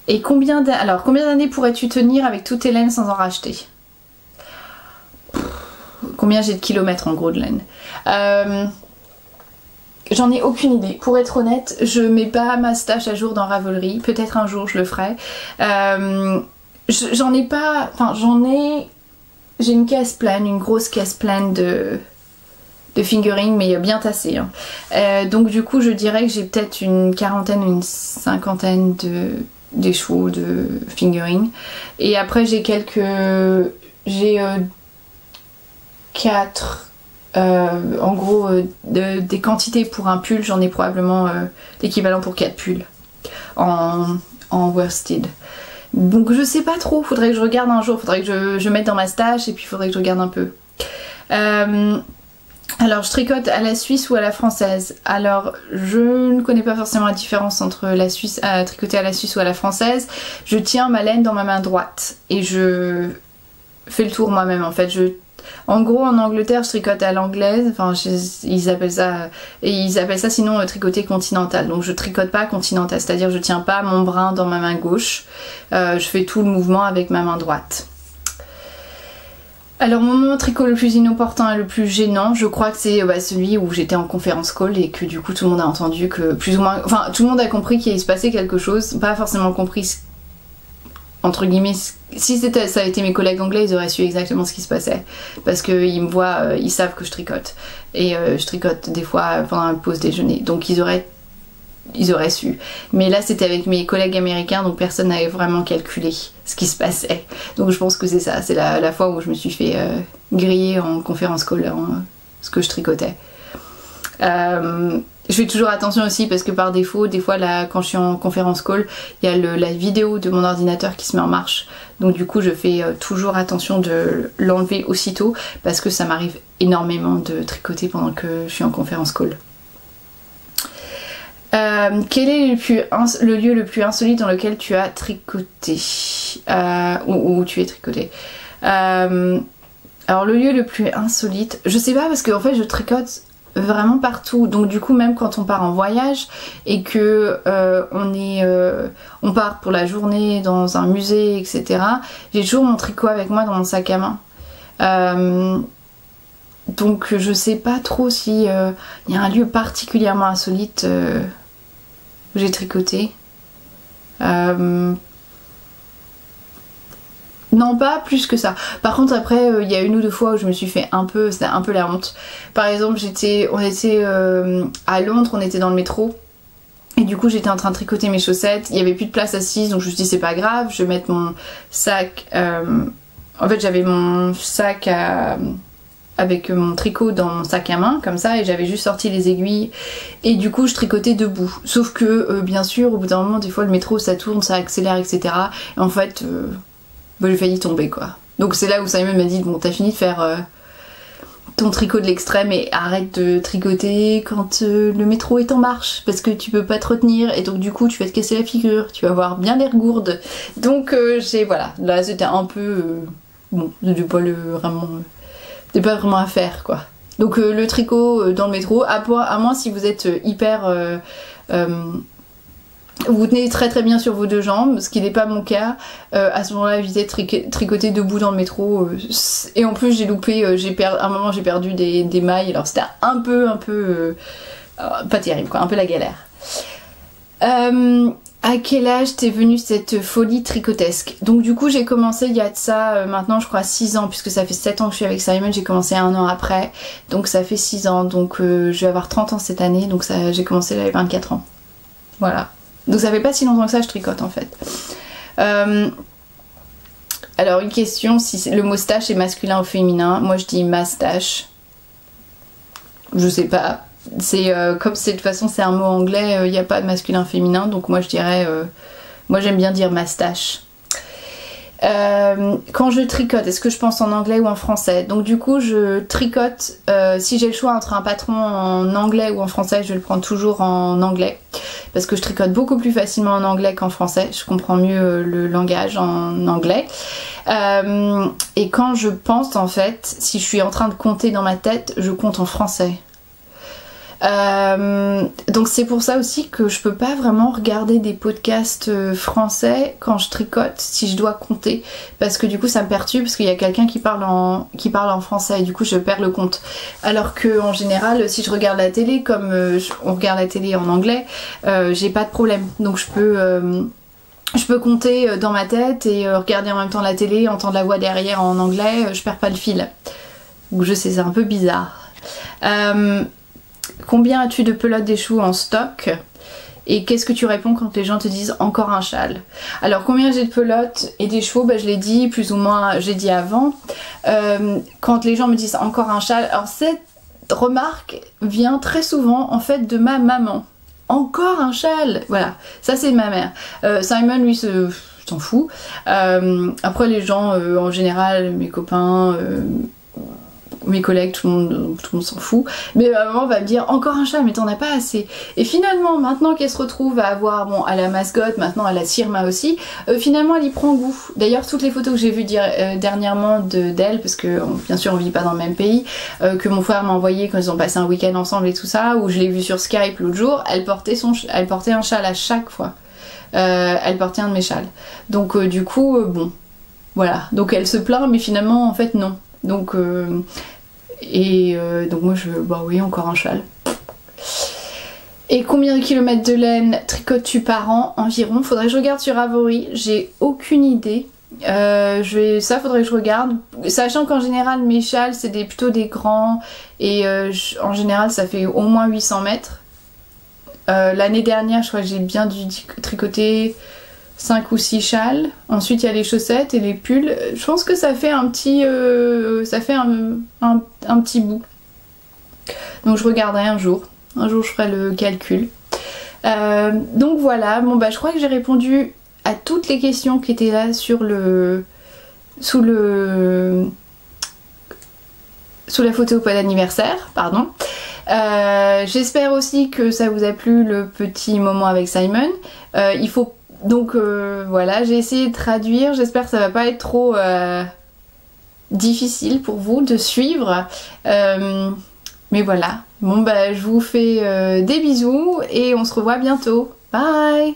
[SPEAKER 1] Et combien d'années pourrais-tu tenir avec toutes tes laines sans en racheter? Combien j'ai de kilomètres en gros de laine? J'en ai aucune idée. Pour être honnête, je mets pas ma stash à jour dans Ravelry. Peut-être un jour je le ferai. J'en ai pas. Enfin, j'ai une caisse pleine, une grosse caisse pleine de fingering, mais bien tassé. Hein. Donc du coup, je dirais que j'ai peut-être une quarantaine, une cinquantaine des chevaux de fingering. Et après, j'ai 4 en gros des quantités pour un pull. J'en ai probablement l'équivalent pour 4 pulls en worsted. Donc je sais pas trop, faudrait que je regarde un jour, faudrait que je mette dans ma stash et puis faudrait que je regarde un peu. Alors, je tricote à la suisse ou à la française. Alors, je ne connais pas forcément la différence entre la Suisse, à tricoter à la suisse ou à la française. Je tiens ma laine dans ma main droite et je fais le tour moi-même en fait. En gros, en Angleterre, je tricote à l'anglaise. Enfin, ils appellent ça sinon tricoter continental. Donc, je tricote pas continental, c'est-à-dire je tiens pas mon brin dans ma main gauche. Je fais tout le mouvement avec ma main droite. Alors mon moment tricot le plus inopportun et le plus gênant, je crois que c'est celui où j'étais en conférence call et que du coup tout le monde a entendu que plus ou moins... Enfin tout le monde a compris qu'il se passait quelque chose, pas forcément compris entre guillemets... Si ça avait été mes collègues anglais, ils auraient su exactement ce qui se passait. Parce qu'ils me voient, ils savent que je tricote. Et je tricote des fois pendant la pause déjeuner. Donc ils auraient su. Mais là c'était avec mes collègues américains, donc personne n'avait vraiment calculé ce qui se passait. Donc je pense que c'est ça, c'est la fois où je me suis fait griller en conférence call ce que je tricotais. Je fais toujours attention aussi parce que par défaut, des fois là, quand je suis en conférence call, il y a la vidéo de mon ordinateur qui se met en marche. Donc du coup je fais toujours attention de l'enlever aussitôt parce que ça m'arrive énormément de tricoter pendant que je suis en conférence call. Quel est le lieu le plus insolite dans lequel tu as tricoté où tu es tricoté? Alors le lieu le plus insolite, je sais pas parce qu'en fait je tricote vraiment partout, donc du coup même quand on part en voyage et que on part pour la journée dans un musée, etc., j'ai toujours mon tricot avec moi dans mon sac à main. Donc je sais pas trop si y a un lieu particulièrement insolite où j'ai tricoté. Non, pas plus que ça. Par contre après il y a une ou deux fois où je me suis fait c'était un peu la honte. Par exemple on était à Londres, on était dans le métro. Et du coup j'étais en train de tricoter mes chaussettes, il n'y avait plus de place assise, donc je me suis dit c'est pas grave, je vais mettre mon sac... En fait j'avais mon sac avec mon tricot dans mon sac à main comme ça et j'avais juste sorti les aiguilles et du coup je tricotais debout. Sauf que bien sûr au bout d'un moment des fois le métro ça tourne, ça accélère, etc. Et en fait j'ai failli tomber quoi. Donc c'est là où Simon m'a dit bon t'as fini de faire ton tricot de l'extrême et arrête de tricoter quand le métro est en marche parce que tu peux pas te retenir et donc du coup tu vas te casser la figure, tu vas avoir bien l'air gourde. Donc voilà, là c'était un peu bon, c'était pas vraiment à faire quoi. Donc le tricot dans le métro, à moins si vous êtes hyper vous tenez très très bien sur vos deux jambes, ce qui n'est pas mon cas. À ce moment-là, évitez de tricoter debout dans le métro. Et en plus, j'ai loupé, à un moment j'ai perdu des mailles, alors c'était un peu pas terrible quoi, un peu la galère. À quel âge t'es venue cette folie tricotesque? Donc du coup j'ai commencé il y a de ça maintenant je crois 6 ans, puisque ça fait 7 ans que je suis avec Simon, j'ai commencé 1 an après, donc ça fait 6 ans, donc je vais avoir 30 ans cette année, donc j'ai commencé j'avais 24 ans. Voilà. Donc ça fait pas si longtemps que ça je tricote en fait. Alors une question, si le mot stache est masculin ou féminin, moi je dis mastache. Je sais pas. C'est comme de toute façon c'est un mot anglais, il n'y a pas de masculin féminin, donc moi je dirais moi j'aime bien dire mastache. Quand je tricote, est-ce que je pense en anglais ou en français? Donc du coup je tricote, si j'ai le choix entre un patron en anglais ou en français, je vais le prendre toujours en anglais parce que je tricote beaucoup plus facilement en anglais qu'en français, je comprends mieux le langage en anglais. Et quand je pense en fait, si je suis en train de compter dans ma tête, je compte en français. Donc c'est pour ça aussi que je peux pas vraiment regarder des podcasts français quand je tricote si je dois compter, parce que du coup ça me perturbe parce qu'il y a quelqu'un qui parle en français et du coup je perds le compte, alors que en général si je regarde la télé comme on regarde la télé en anglais, j'ai pas de problème, donc je peux compter dans ma tête et regarder en même temps la télé, entendre la voix derrière en anglais, je perds pas le fil. Donc je sais, c'est un peu bizarre. Combien as-tu de pelotes d'échoux en stock? Et qu'est-ce que tu réponds quand les gens te disent encore un châle? Alors combien j'ai de pelotes et des chevaux, je l'ai dit plus ou moins, j'ai dit avant. Quand les gens me disent encore un châle, alors cette remarque vient très souvent en fait de ma maman. Encore un châle, voilà, ça c'est ma mère. Simon lui s'en fout. Après les gens en général, mes copains, mes collègues, tout le monde s'en fout. Mais ma maman va me dire encore un chat, mais t'en as pas assez. Et finalement, maintenant qu'elle se retrouve à avoir, bon, à la mascotte, maintenant à la Sirma aussi, finalement elle y prend goût. D'ailleurs, toutes les photos que j'ai vues dernièrement d'elle, parce que bien sûr on vit pas dans le même pays, que mon frère m'a envoyé quand ils ont passé un week-end ensemble et tout ça, où je l'ai vue sur Skype l'autre jour, elle portait un châle à chaque fois. Elle portait un de mes châles. Donc du coup, bon, voilà. Donc elle se plaint, mais finalement, en fait, non. Donc, donc moi, bah oui, encore un châle. Et combien de kilomètres de laine tricotes-tu par an environ? Faudrait que je regarde sur Ravelry, j'ai aucune idée. Ça faudrait que je regarde, sachant qu'en général mes châles c'est plutôt des grands et en général ça fait au moins 800 mètres. L'année dernière je crois que j'ai bien dû tricoter 5 ou 6 châles. Ensuite il y a les chaussettes et les pulls. Je pense que ça fait un petit un petit bout. Donc je regarderai un jour je ferai le calcul. Donc voilà, bon bah je crois que j'ai répondu à toutes les questions qui étaient là sous la photo pas d'anniversaire, pardon. J'espère aussi que ça vous a plu le petit moment avec Simon. Il faut donc voilà, j'ai essayé de traduire, j'espère que ça va pas être trop difficile pour vous de suivre. Mais voilà, bon bah je vous fais des bisous et on se revoit bientôt. Bye!